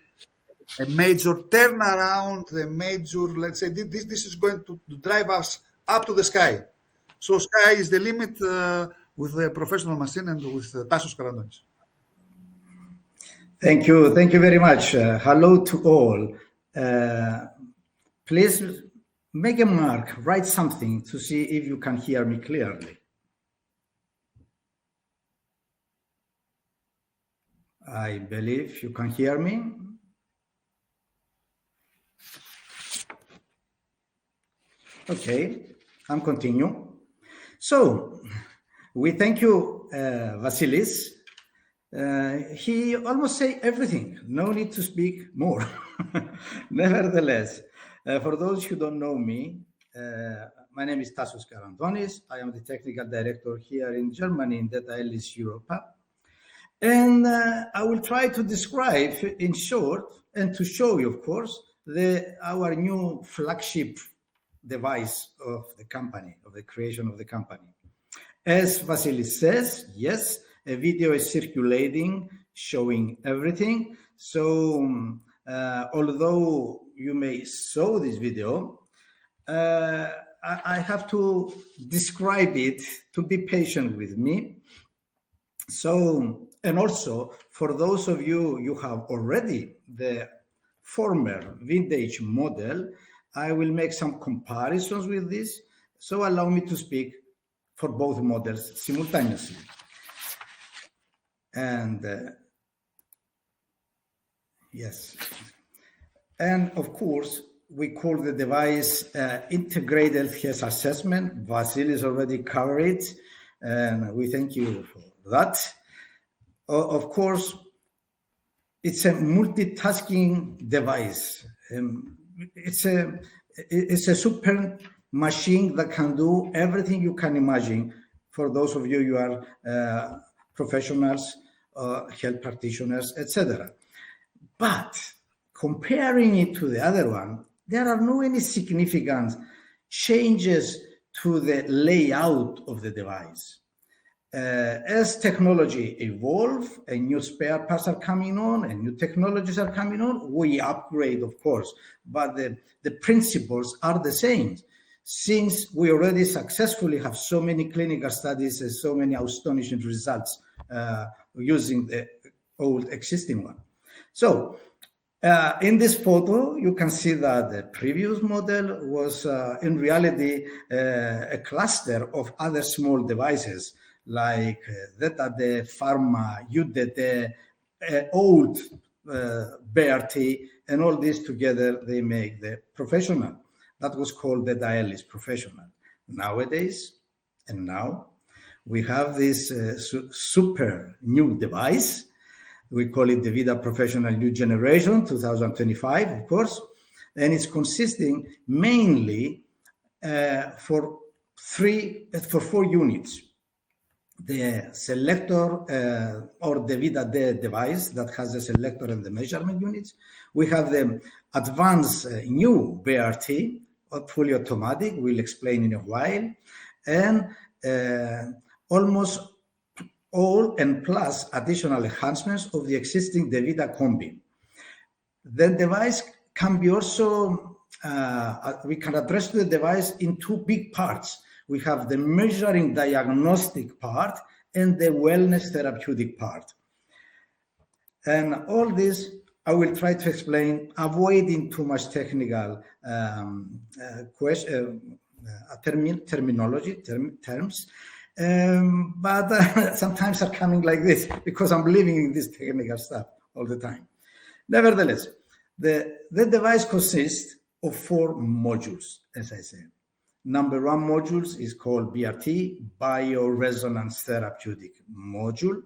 a major turnaround, a major, let's say, this is going to drive us up to the sky. So sky is the limit with the professional machine and with Tassos Karandonis. Thank you very much. Hello to all. Please make a mark, write something to see if you can hear me clearly. I believe you can hear me. Okay, I'm continue. So we thank you, Vasilis. He almost said everything. No need to speak more. Nevertheless, for those who don't know me, my name is Tassos Karandonis. I am the technical director here in Germany in Deta-Elis Europa. And I will try to describe in short and to show you, of course, our new flagship device of the company, of the creation of the company. As Vasilis says, yes, a video is circulating, showing everything. So although you may saw this video, I have to describe it, to be patient with me. So, and also for those of you have already the former vintage model, I will make some comparisons with this. So allow me to speak for both models simultaneously. And yes, and of course, we call the device integrated health assessment. Vasilis already covered it, and we thank you for that. Of course, it's a multitasking device. It's a super machine that can do everything you can imagine. For those of you who are professionals, health practitioners, etc. But comparing it to the other one, there are no any significant changes to the layout of the device. As technology evolves and new spare parts are coming on and new technologies are coming on, we upgrade, of course, but the principles are the same. Since we already successfully have so many clinical studies and so many astonishing results using the old existing one. So in this photo, you can see that the previous model was in reality a cluster of other small devices like Deta, Pharma, UDT, old BRT, and all this together, they make the professional. That was called the Deta-Elis professional. Nowadays, and now, we have this super new device. We call it the DEVITA Professional New Generation 2025, of course, and it's consisting mainly for 4 units. The selector or DEVITA device that has the selector and the measurement units. We have the advanced new BRT, fully automatic, we'll explain in a while, and almost all and plus additional enhancements of the existing DEVITA Combi. The device can be also, we can address the device in 2 big parts. We have the measuring diagnostic part and the wellness therapeutic part. And all this, I will try to explain, avoiding too much technical terms, but sometimes are coming like this because I'm living in this technical stuff all the time. Nevertheless, the device consists of 4 modules, as I said. Number 1 module is called BRT, bioresonance therapeutic module.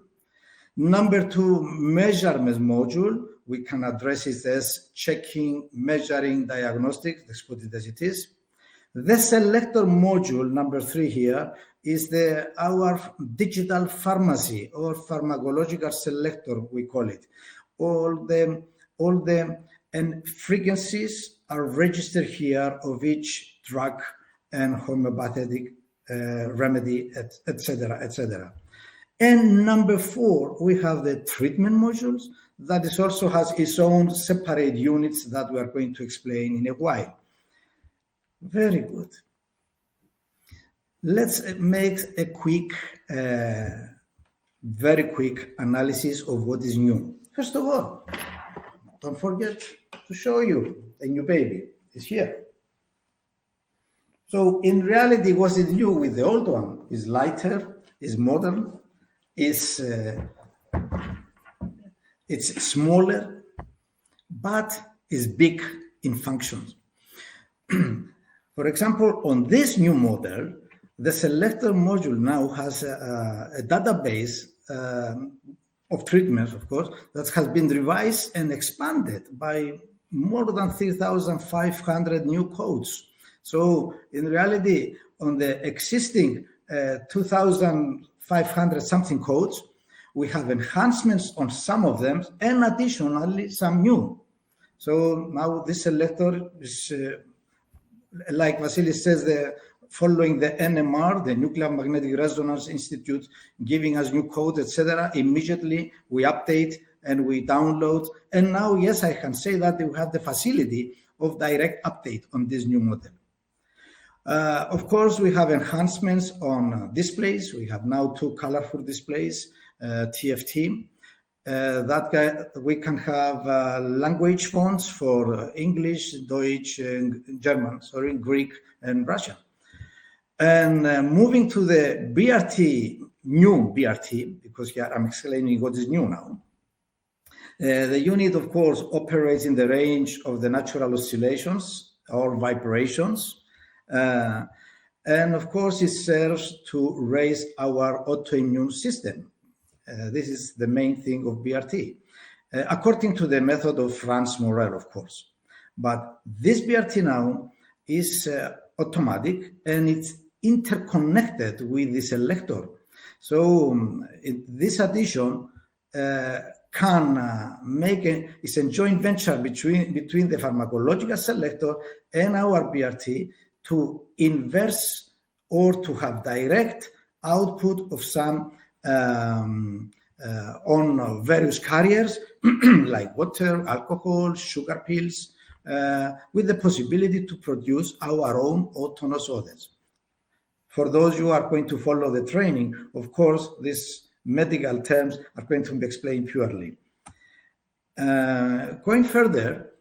Number 2 measurement module, we can address it as checking, measuring, diagnostics, let's put it as it is. The selector module, number 3 here, is our digital pharmacy or pharmacological selector, we call it. All the frequencies are registered here of each drug and homeopathic remedy, etc., etc. And number 4, we have the treatment modules that is also has its own separate units that we are going to explain in a while. Very good. Let's make a quick, very quick analysis of what is new. First of all, don't forget to show you the new baby is here. So in reality, what is new with the old one is lighter, is modern, it's smaller, but is big in functions. For example, on this new model, the selector module now has a database of treatments, of course, that has been revised and expanded by more than 3,500 new codes. So in reality, on the existing 2,500 something codes, we have enhancements on some of them and additionally some new. So now this selector is, like Vasilis says, following the NMR, the Nuclear Magnetic Resonance Institute, giving us new codes, etc. Immediately we update and we download. And now, yes, I can say that we have the facility of direct update on this new model. Of course, we have enhancements on displays. We have now 2 colorful displays, TFT. We can have language fonts for English, Deutsch, and German, Greek, and Russian. And moving to the BRT, new BRT, because here I'm explaining what is new now. The unit, of course, operates in the range of the natural oscillations or vibrations. And of course, it serves to raise our autoimmune system. This is the main thing of BRT, according to the method of Franz Morel, of course. But this BRT now is automatic and it's interconnected with the selector. So this addition can it's a joint venture between the pharmacological selector and our BRT to inverse or to have direct output of some on various carriers like water, alcohol, sugar pills, with the possibility to produce our own autonomous odors. For those who are going to follow the training, of course, these medical terms are going to be explained purely. Going further,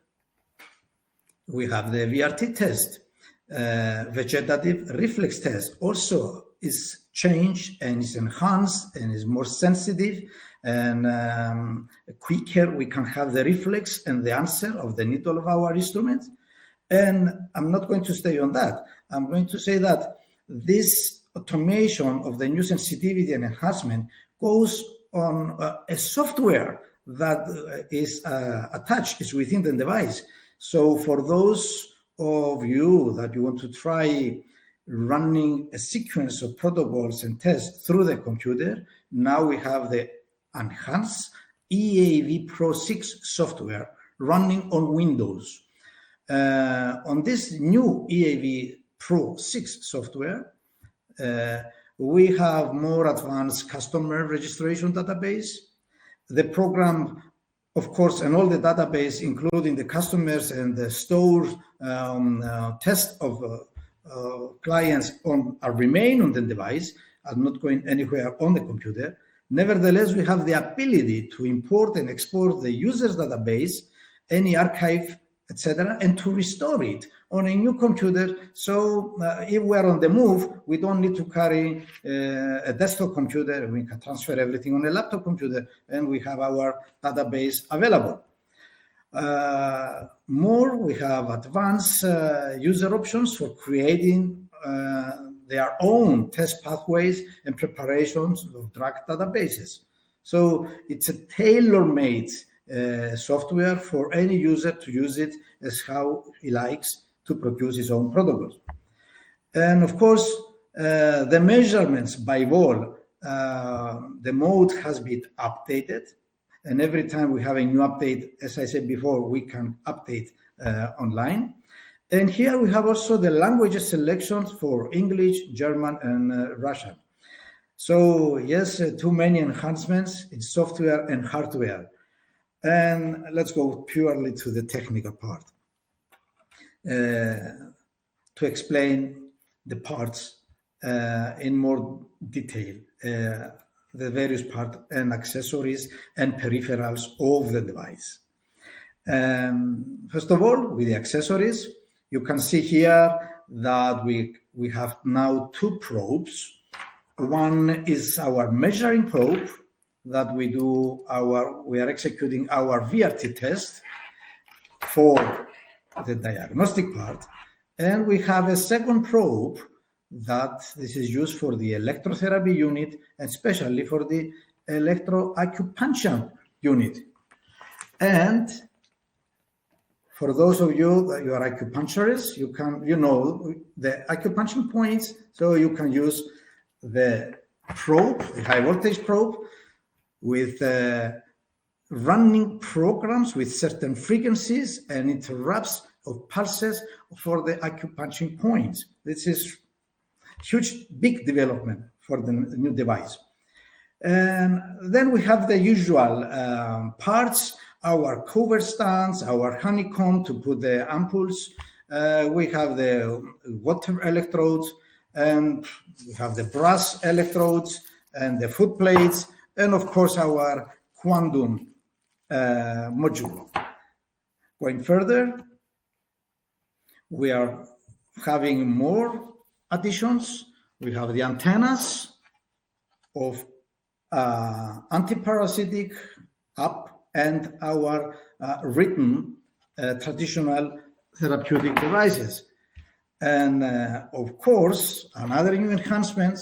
we have the VRT test. Vegetative reflex test also is changed and is enhanced and is more sensitive and quicker. We can have the reflex and the answer of the needle of our instrument. And I'm not going to stay on that. I'm going to say that this automation of the new sensitivity and enhancement goes on a software that is attached, is within the device. So for those of you that you want to try running a sequence of protocols and tests through the computer. Now we have the enhanced EAV Pro 6 software running on Windows. On this new EAV Pro 6 software, we have more advanced customer registration database. The program, of course, and all the database, including the customers and the store test of clients remain on the device, are not going anywhere on the computer. Nevertheless, we have the ability to import and export the user's database, any archive, etc., and to restore it on a new computer. So if we're on the move, we don't need to carry a desktop computer. We can transfer everything on a laptop computer, and we have our database available. More, we have advanced user options for creating their own test pathways and preparations of drug databases. So it's a tailor-made software for any user to use it as how he likes to produce his own protocols. And of course, the measurements by wall, the mode has been updated. And every time we have a new update, as I said before, we can update online. And here we have also the languages selections for English, German, and Russian. So yes, too many enhancements in software and hardware. And let's go purely to the technical part to explain the parts in more detail, the various parts and accessories and peripherals of the device. First of all, with the accessories, you can see here that we have now two probes. One is our measuring probe that we are executing our VRT test for the diagnostic part. And we have a second probe that this is used for the electrotherapy unit, and especially for the electroacupuncture unit. And for those of you that you are acupuncturists, you know the acupuncture points, so you can use the probe, the high voltage probe, with running programs with certain frequencies and interrupts of pulses for the acupuncture points. This is huge, big development for the new device. And then we have the usual parts, our cover stands, our honeycomb to put the ampoules. We have the water electrodes, and we have the brass electrodes and the foot plates, and of course our quantum module. Going further, we are having more additions. We have the antennas of antiparasitic up and our written traditional therapeutic devices. And of course, another new enhancement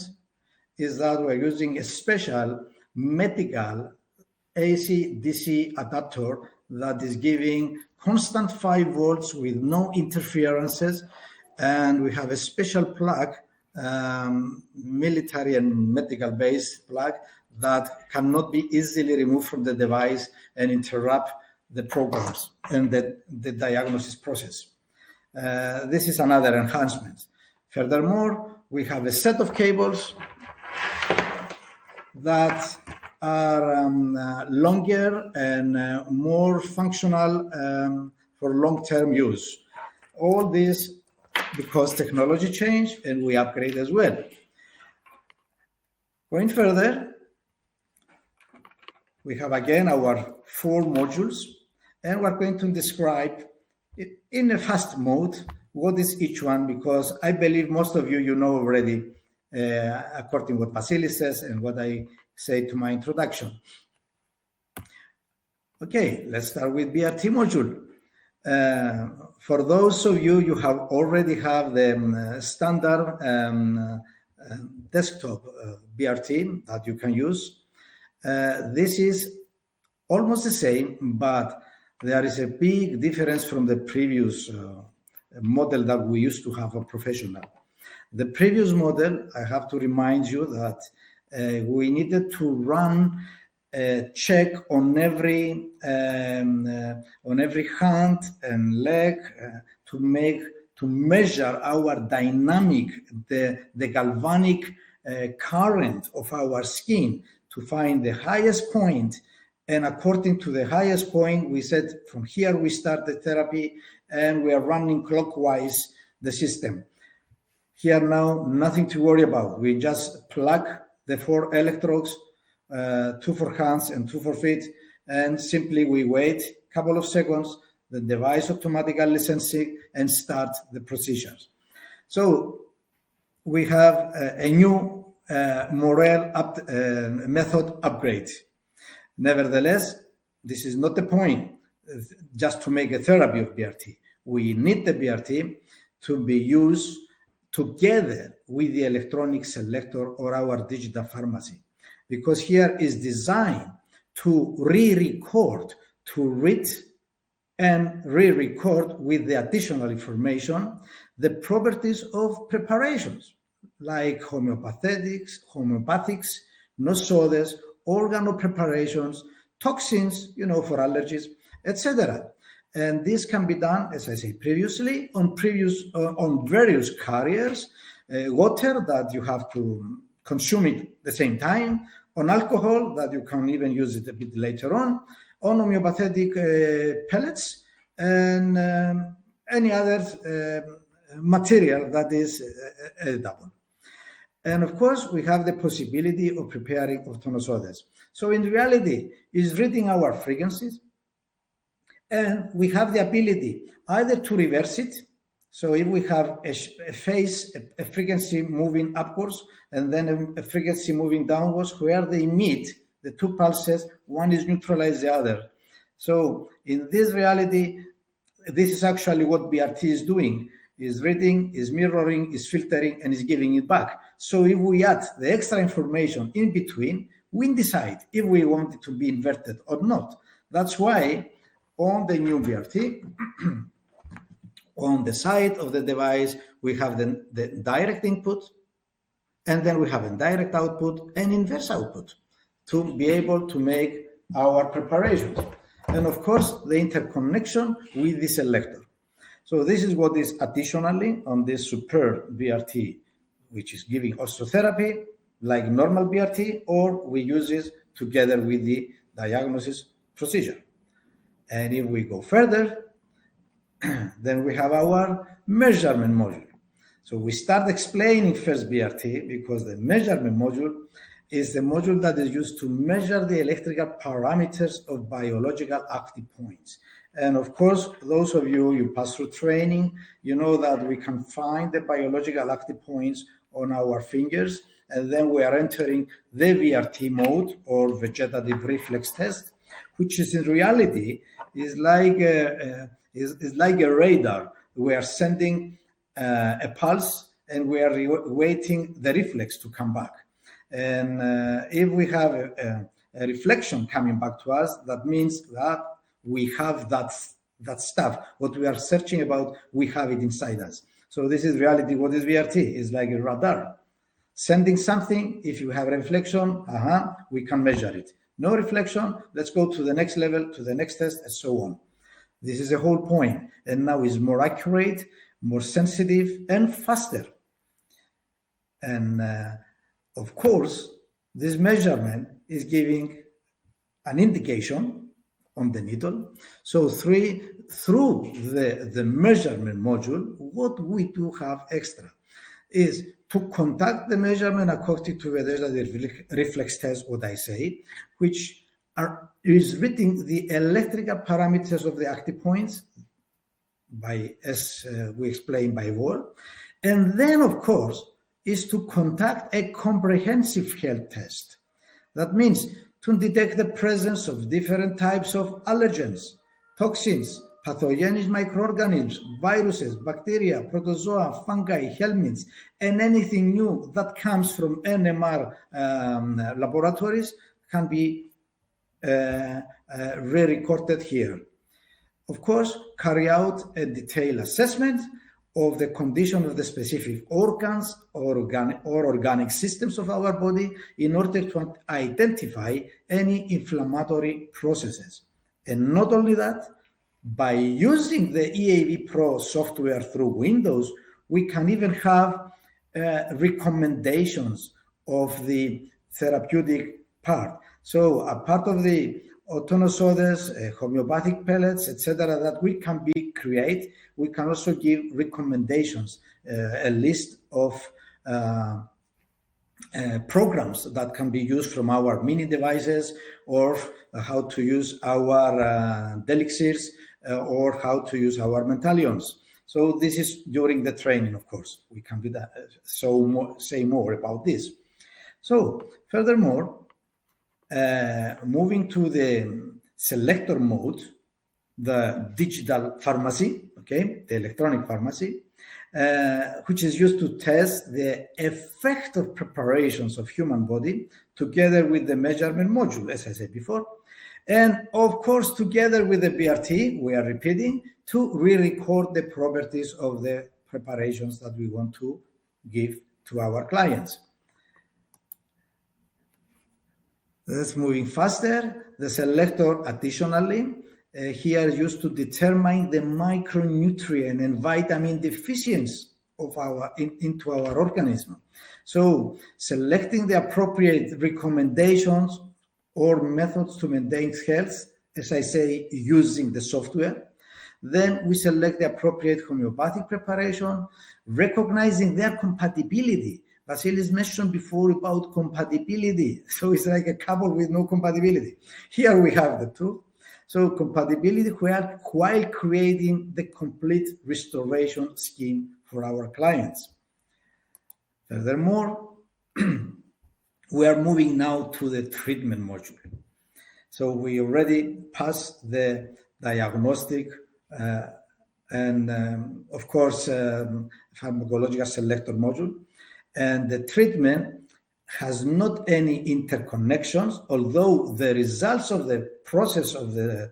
is that we're using a special medical AC-DC adapter that is giving constant 5 volts with no interferences. And we have a special plug, military and medical based plug, that cannot be easily removed from the device and interrupt the programs and the diagnosis process. This is another enhancement. Furthermore, we have a set of cables that are longer and more functional for long-term use. All this because technology changed and we upgrade as well. Going further, we have again our 4 modules, and we're going to describe it in a fast mode what is each one, because I believe most of you know already, according to what Vasilis says and what I say to my introduction. Okay, let's start with BRT module. For those of you have already have the standard desktop BRT that you can use, this is almost the same, but there is a big difference from the previous model that we used to have a professional. The previous model, I have to remind you that we needed to run a check on every hand and leg to measure our dynamic, the galvanic current of our skin, to find the highest point. And according to the highest point, we said from here we start the therapy, and we are running clockwise the system. Here now, nothing to worry about. We just plug the 4 electrodes, 2 for hands and 2 for feet, and simply we wait a couple of seconds. The device automatically senses and starts the procedures. So we have a new Morel method upgrade. Nevertheless, this is not the point just to make a therapy of BRT. We need the BRT to be used together with the electronic selector or our digital pharmacy, because here is designed to re-record, to read and re-record with the additional information the properties of preparations like homeopathics, no-sodas, organo preparations, toxins, for allergies, etc. And this can be done, as I said previously, on various carriers, water that you have to consume it at the same time, on alcohol that you can even use it a bit later on homeopathic pellets, and any other material that is edible. And of course, we have the possibility of preparing organosodas. So in reality, it's reading our frequencies, and we have the ability either to reverse it. So if we have a frequency moving upwards and then a frequency moving downwards, where they meet, the 2 pulses, one is neutralized the other. So in this reality, this is actually what BRT is doing, is reading, is mirroring, is filtering, and is giving it back. So if we add the extra information in between, we decide if we want it to be inverted or not. That's why on the new BRT, on the side of the device, we have the direct input, and then we have indirect output and inverse output to be able to make our preparations. And of course, the interconnection with the selector. So this is what is additionally on this superb BRT, which is giving osteotherapy like normal BRT, or we use it together with the diagnosis procedure. And if we go further, then we have our measurement module. So we start explaining first BRT, because the measurement module is the module that is used to measure the electrical parameters of biological active points. And of course, those of you pass through training, you know that we can find the biological active points on our fingers, and then we are entering the VRT mode, or vegetative reflex test, which is in reality is like a radar. We are sending a pulse, and we are waiting the reflex to come back. And if we have a reflection coming back to us, that means that we have that stuff. What we are searching about, we have it inside us. So this is reality. What is VRT? It's like a radar. Sending something, if you have a reflection, we can measure it. No reflection, let's go to the next level, to the next test, and so on. This is the whole point. And now it's more accurate, more sensitive, and faster. And of course, this measurement is giving an indication on the needle. So through the measurement module, what we do have extra is to conduct the measurement according to the reflex test, what I say, which is reading the electrical parameters of the active points, as we explained by wall. And then, of course, is to conduct a comprehensive health test. That means to detect the presence of different types of allergens, toxins, pathogenic microorganisms, viruses, bacteria, protozoa, fungi, helminths, and anything new that comes from NMR laboratories can be re-recorded here. Of course, carry out a detailed assessment of the condition of the specific organs or organic systems of our body in order to identify any inflammatory processes. And not only that, by using the EAV Pro software through Windows, we can even have recommendations of the therapeutic part. So a part of the autonomous sodas, homeopathic pellets, etc., that we can create, we can also give recommendations, a list of programs that can be used from our mini devices, or how to use our Delixirs, or how to use our Mentalions. So this is during the training, of course. We can do that. Say more about this. So furthermore, moving to the selector mode, the digital pharmacy, okay, the electronic pharmacy, which is used to test the effect of preparations of human body together with the measurement module, as I said before. And of course, together with the BRT, we are repeating to re-record the properties of the preparations that we want to give to our clients. That's moving faster. The selector, additionally, here used to determine the micronutrient and vitamin deficiency of into our organism. So selecting the appropriate recommendations or methods to maintain health, as I say, using the software. Then we select the appropriate homeopathic preparation, recognizing their compatibility. Vasilis mentioned before about compatibility. So it's like a couple with no compatibility. Here we have the two. So compatibility while creating the complete restoration scheme for our clients. Furthermore, we are moving now to the treatment module. So we already passed the diagnostic and of course, pharmacological selector module. And the treatment has not any interconnections, although the results of the process of the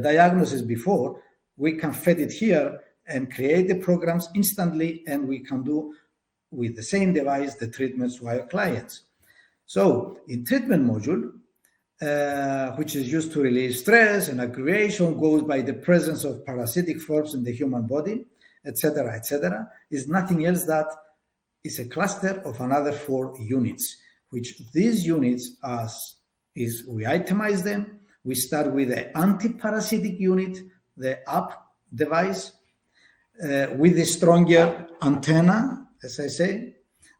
diagnosis before, we can feed it here and create the programs instantly, and we can do with the same device the treatments to our clients. So in treatment module, which is used to relieve stress and aggravation, goes by the presence of parasitic forms in the human body, etc., is nothing else that is a cluster of another 4 units, which these units we itemize them. We start with the anti-parasitic unit, the up device, with the stronger antenna, as I say,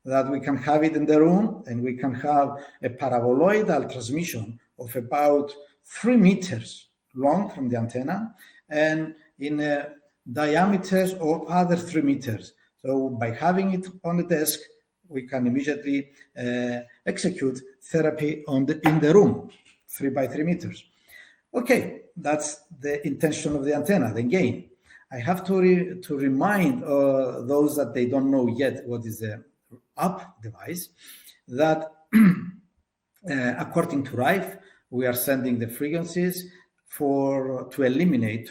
that we can have it in the room, and we can have a paraboloidal transmission of about 3 meters long from the antenna, and in diameters of other 3 meters. So by having it on the desk, we can immediately execute therapy in the room, 3 by 3 meters. Okay, that's the intention of the antenna, the gain. I have to remind those that they don't know yet what is the up device, that according to Rife, we are sending the frequencies to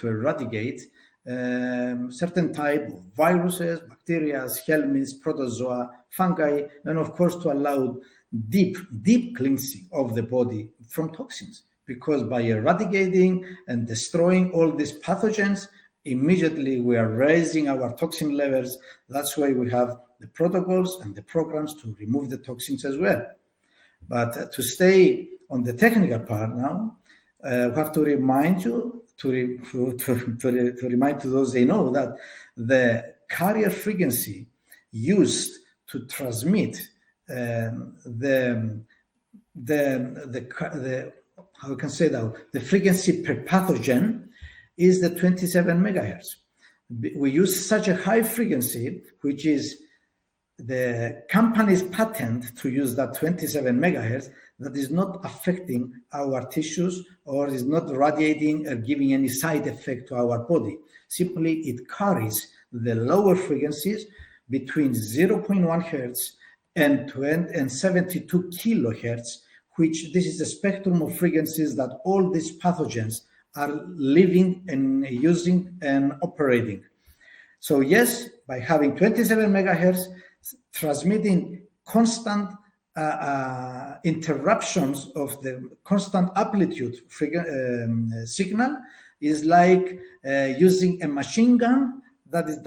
eradicate certain type of viruses, bacteria, helminths, protozoa, fungi, and of course to allow deep cleansing of the body from toxins. Because by eradicating and destroying all these pathogens, immediately we are raising our toxin levels. That's why we have the protocols and the programs to remove the toxins as well. But to stay on the technical part now, we have to remind you, to remind to those they know, that the carrier frequency used to transmit the how can I say that, the frequency per pathogen is the 27 megahertz. We use such a high frequency, which is the company's patent to use that 27 megahertz, that is not affecting our tissues or is not radiating or giving any side effect to our body. Simply, it carries the lower frequencies between 0.1 hertz and 72 kilohertz, which this is the spectrum of frequencies that all these pathogens are living and using and operating. So yes, by having 27 megahertz, transmitting constant interruptions of the constant amplitude signal is like using a machine gun that is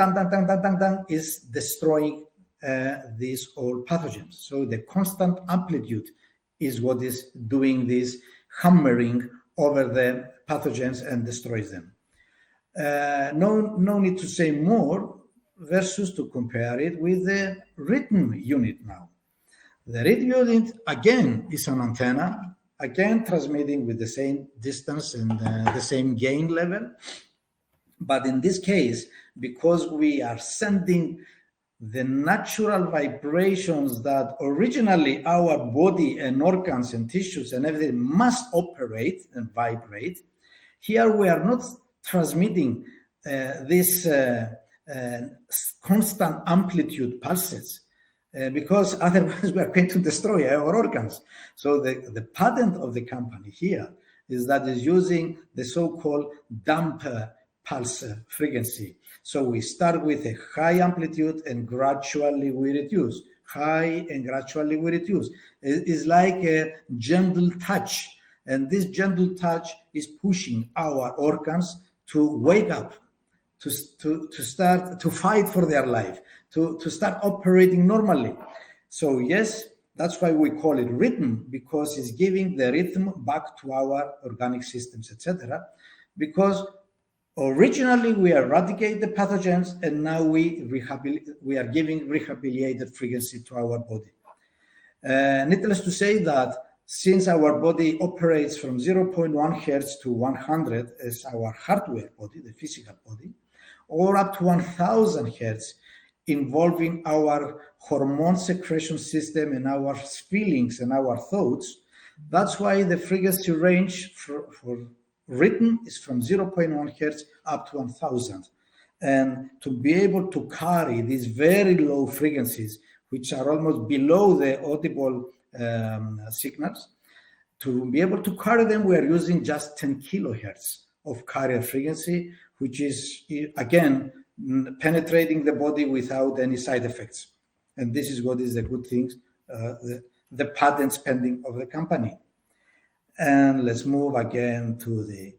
is destroying these all pathogens. So the constant amplitude is what is doing this hammering over the pathogens and destroys them. No need to say more versus to compare it with the rhythm unit now. The rhythm unit again is an antenna, again transmitting with the same distance and the same gain level. But in this case, because we are sending the natural vibrations that originally our body and organs and tissues and everything must operate and vibrate, here we are not transmitting this constant amplitude pulses because otherwise we are going to destroy our organs. So the patent of the company here is that is using the so-called damper pulse frequency. So we start with a high amplitude and gradually we reduce. High and gradually we reduce. It's like a gentle touch. And this gentle touch is pushing our organs to wake up, to start to fight for their life, to start operating normally. So yes, that's why we call it rhythm, because it's giving the rhythm back to our organic systems, etc. Because originally we eradicate the pathogens, and now we are giving rehabilitated frequency to our body. Needless to say that since our body operates from 0.1 hertz to 100 as our hardware body, the physical body, or up to 1000 hertz, involving our hormone secretion system and our feelings and our thoughts, that's why the frequency range for rhythm is from 0.1 hertz up to 1000. And to be able to carry these very low frequencies, which are almost below the audible signals, to be able to carry them, we are using just 10 kilohertz of carrier frequency, which is, again, penetrating the body without any side effects. And this is what is the good thing, the patent pending of the company. And let's move again to the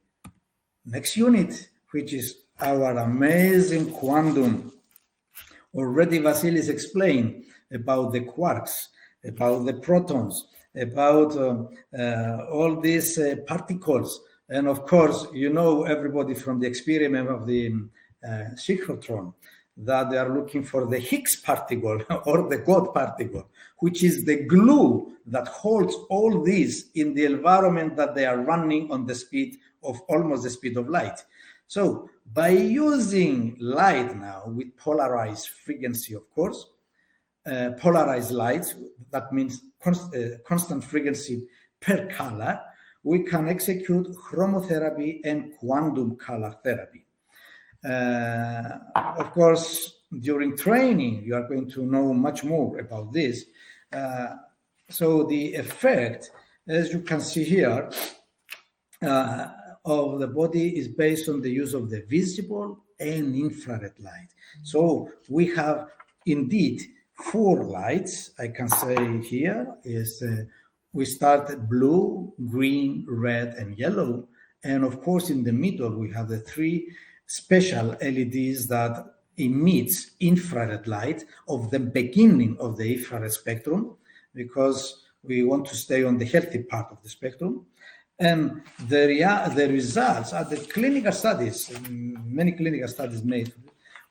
next unit, which is our amazing quantum. Already Vasilis explained about the quarks, about the protons, about all these particles. And of course, you know, everybody from the experiment of the synchrotron, that they are looking for the Higgs particle or the God particle, which is the glue that holds all these in the environment that they are running on the speed of almost the speed of light. So by using light now with polarized frequency, of course, polarized light, that means constant frequency per color, we can execute chromotherapy and quantum color therapy. Of course, during training, you are going to know much more about this. So the effect, as you can see here, of the body is based on the use of the visible and infrared light. So we have indeed 4 lights. I can say here is we start blue, green, red, and yellow. And of course, in the middle, we have the 3 special LEDs that emits infrared light of the beginning of the infrared spectrum, because we want to stay on the healthy part of the spectrum. And the results are the clinical studies, many clinical studies made.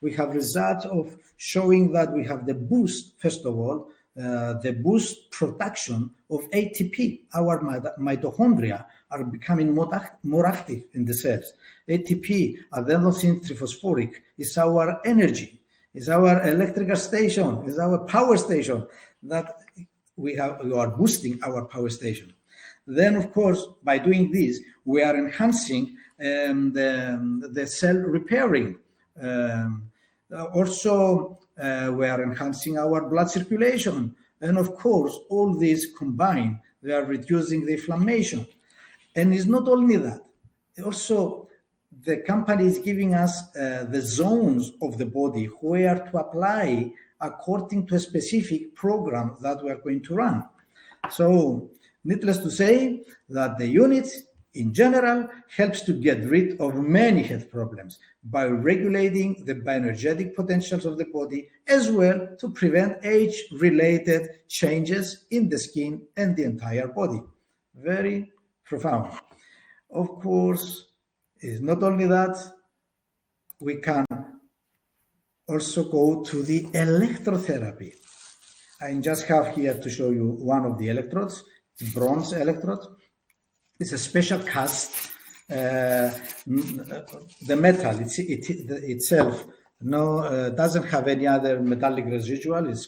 We have results of showing that we have the boost, first of all, the boost production of ATP. Our mitochondria are becoming more active in the cells. ATP, adenosine triphosphoric, is our energy, is our electrical station, is our power station that we are boosting our power station. Then, of course, by doing this, we are enhancing the cell repairing. Also, we are enhancing our blood circulation. And of course, all these combined, they are reducing the inflammation. And it's not only that, also the company is giving us the zones of the body where to apply according to a specific program that we are going to run. So needless to say that the unit in general helps to get rid of many health problems by regulating the bioenergetic potentials of the body, as well to prevent age-related changes in the skin and the entire body. Very profound. Of course, it's not only that, we can also go to the electrotherapy. I just have here to show you one of the electrodes, bronze electrode. It's a special cast. The metal itself doesn't have any other metallic residual. It's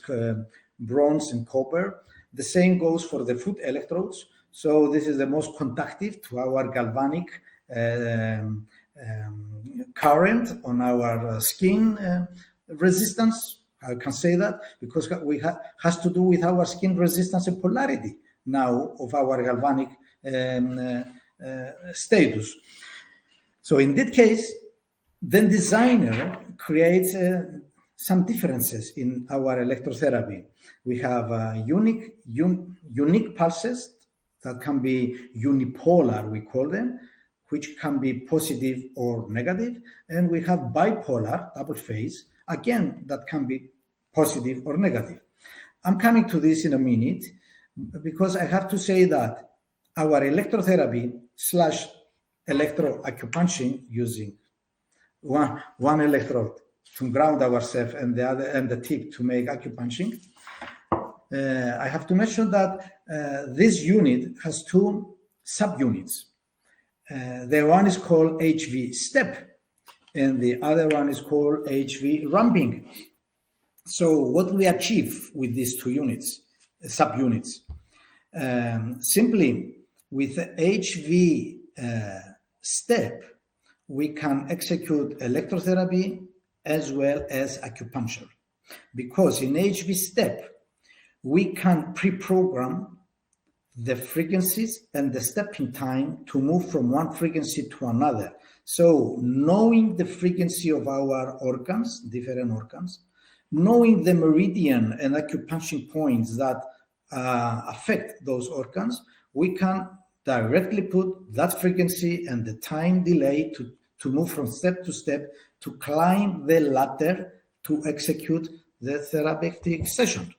bronze and copper. The same goes for the foot electrodes. So this is the most conductive to our galvanic current on our skin resistance. I can say that because we has to do with our skin resistance and polarity now of our galvanic status. So in that case, the designer creates some differences in our electrotherapy. We have unique pulses that can be unipolar, we call them, which can be positive or negative. And we have bipolar, double phase, again, that can be positive or negative. I'm coming to this in a minute because I have to say that our electrotherapy / electroacupuncture using one electrode to ground ourselves and the tip to make acupuncture. I have to mention that this unit has two subunits. The one is called HV step, and the other one is called HV ramping. So what we achieve with these two units, subunits, simply with the HV step, we can execute electrotherapy as well as acupuncture. Because in HV step, we can pre-program the frequencies and the stepping time to move from one frequency to another. So knowing the frequency of our organs, different organs, knowing the meridian and acupuncture points that affect those organs, we can directly put that frequency and the time delay to move from step to step to climb the ladder to execute the therapeutic session.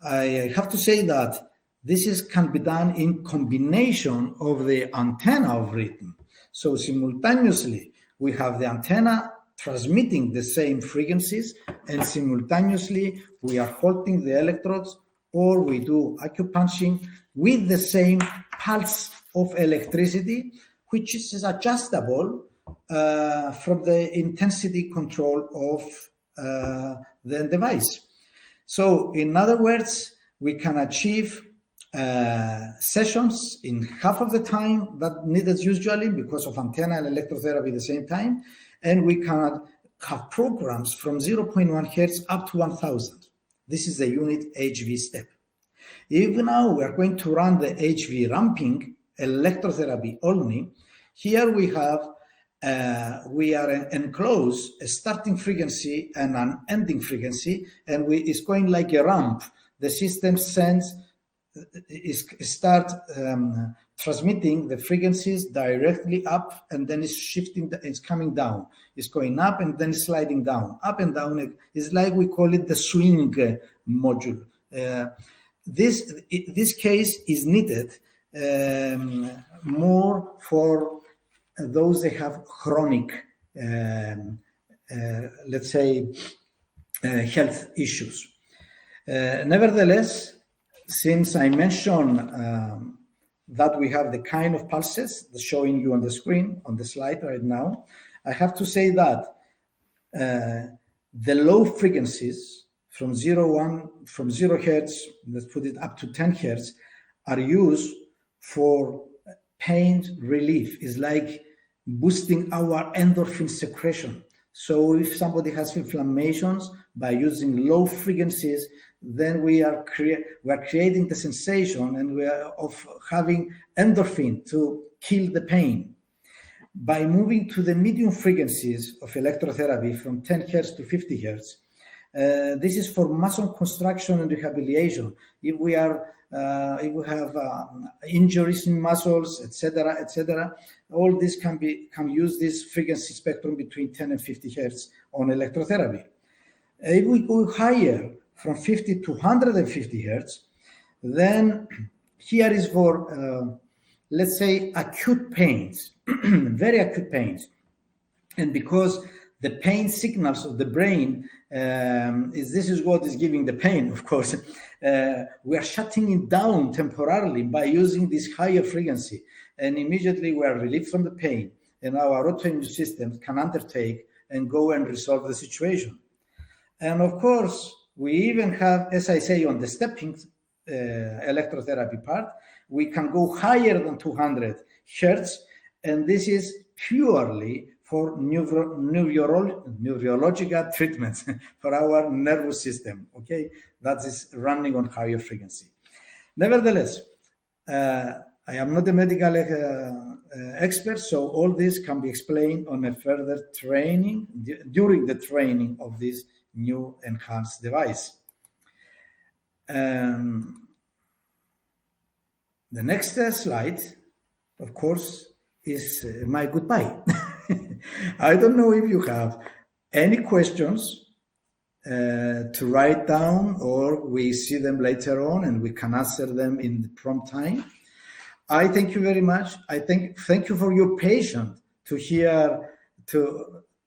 I have to say that this can be done in combination of the antenna of rhythm. So simultaneously, we have the antenna transmitting the same frequencies, and simultaneously, we are holding the electrodes, or we do acupuncture with the same pulse of electricity, which is adjustable from the intensity control of the device. So in other words, we can achieve sessions in half of the time that needed usually because of antenna and electrotherapy at the same time. And we can have programs from 0.1 Hertz up to 1000. This is the unit HV step. If now we are going to run the HV ramping electrotherapy only, here we have we are enclosed a starting frequency and an ending frequency, and it's going like a ramp. The system start transmitting the frequencies directly up, and then it's shifting, it's coming down. It's going up and then sliding down, up and down. It's like we call it the swing module. This case is needed more for those that have chronic, let's say, health issues. Nevertheless, since I mentioned that we have the kind of pulses showing you on the screen, on the slide right now, I have to say that the low frequencies from 0 Hertz, let's put it up to 10 Hertz, are used for pain relief. It's like boosting our endorphin secretion. So if somebody has inflammations, by using low frequencies, then we are creating the sensation and we are of having endorphin to kill the pain. by moving to the medium frequencies of electrotherapy from 10 hertz to 50 hertz. This is for muscle construction and rehabilitation. If we have injuries in muscles, etc., all this can use this frequency spectrum between 10 and 50 hertz on electrotherapy. If we go higher from 50 to 150 hertz, then here is for let's say acute pains, very acute pains, and because the pain signals of the brain this is what is giving the pain, of course. We are shutting it down temporarily by using this higher frequency, and immediately we are relieved from the pain, and our autoimmune system can undertake and go and resolve the situation. And of course, we even have, as I say, on the stepping electrotherapy part, we can go higher than 200 hertz, and this is purely for neurological treatments for our nervous system, okay? That is running on higher frequency. Nevertheless, I am not a medical expert, so all this can be explained on a further training, during the training of this new enhanced device. The next slide, of course, is my goodbye. I don't know if you have any questions to write down, or we see them later on and we can answer them in the prompt time. I thank you very much. Thank you for your patience to hear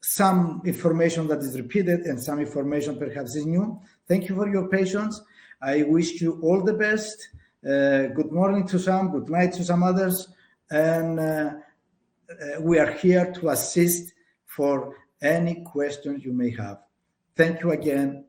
some information that is repeated and some information perhaps is new. Thank you for your patience. I wish you all the best. Good morning to some, good night to some others, and we are here to assist for any questions you may have. Thank you again.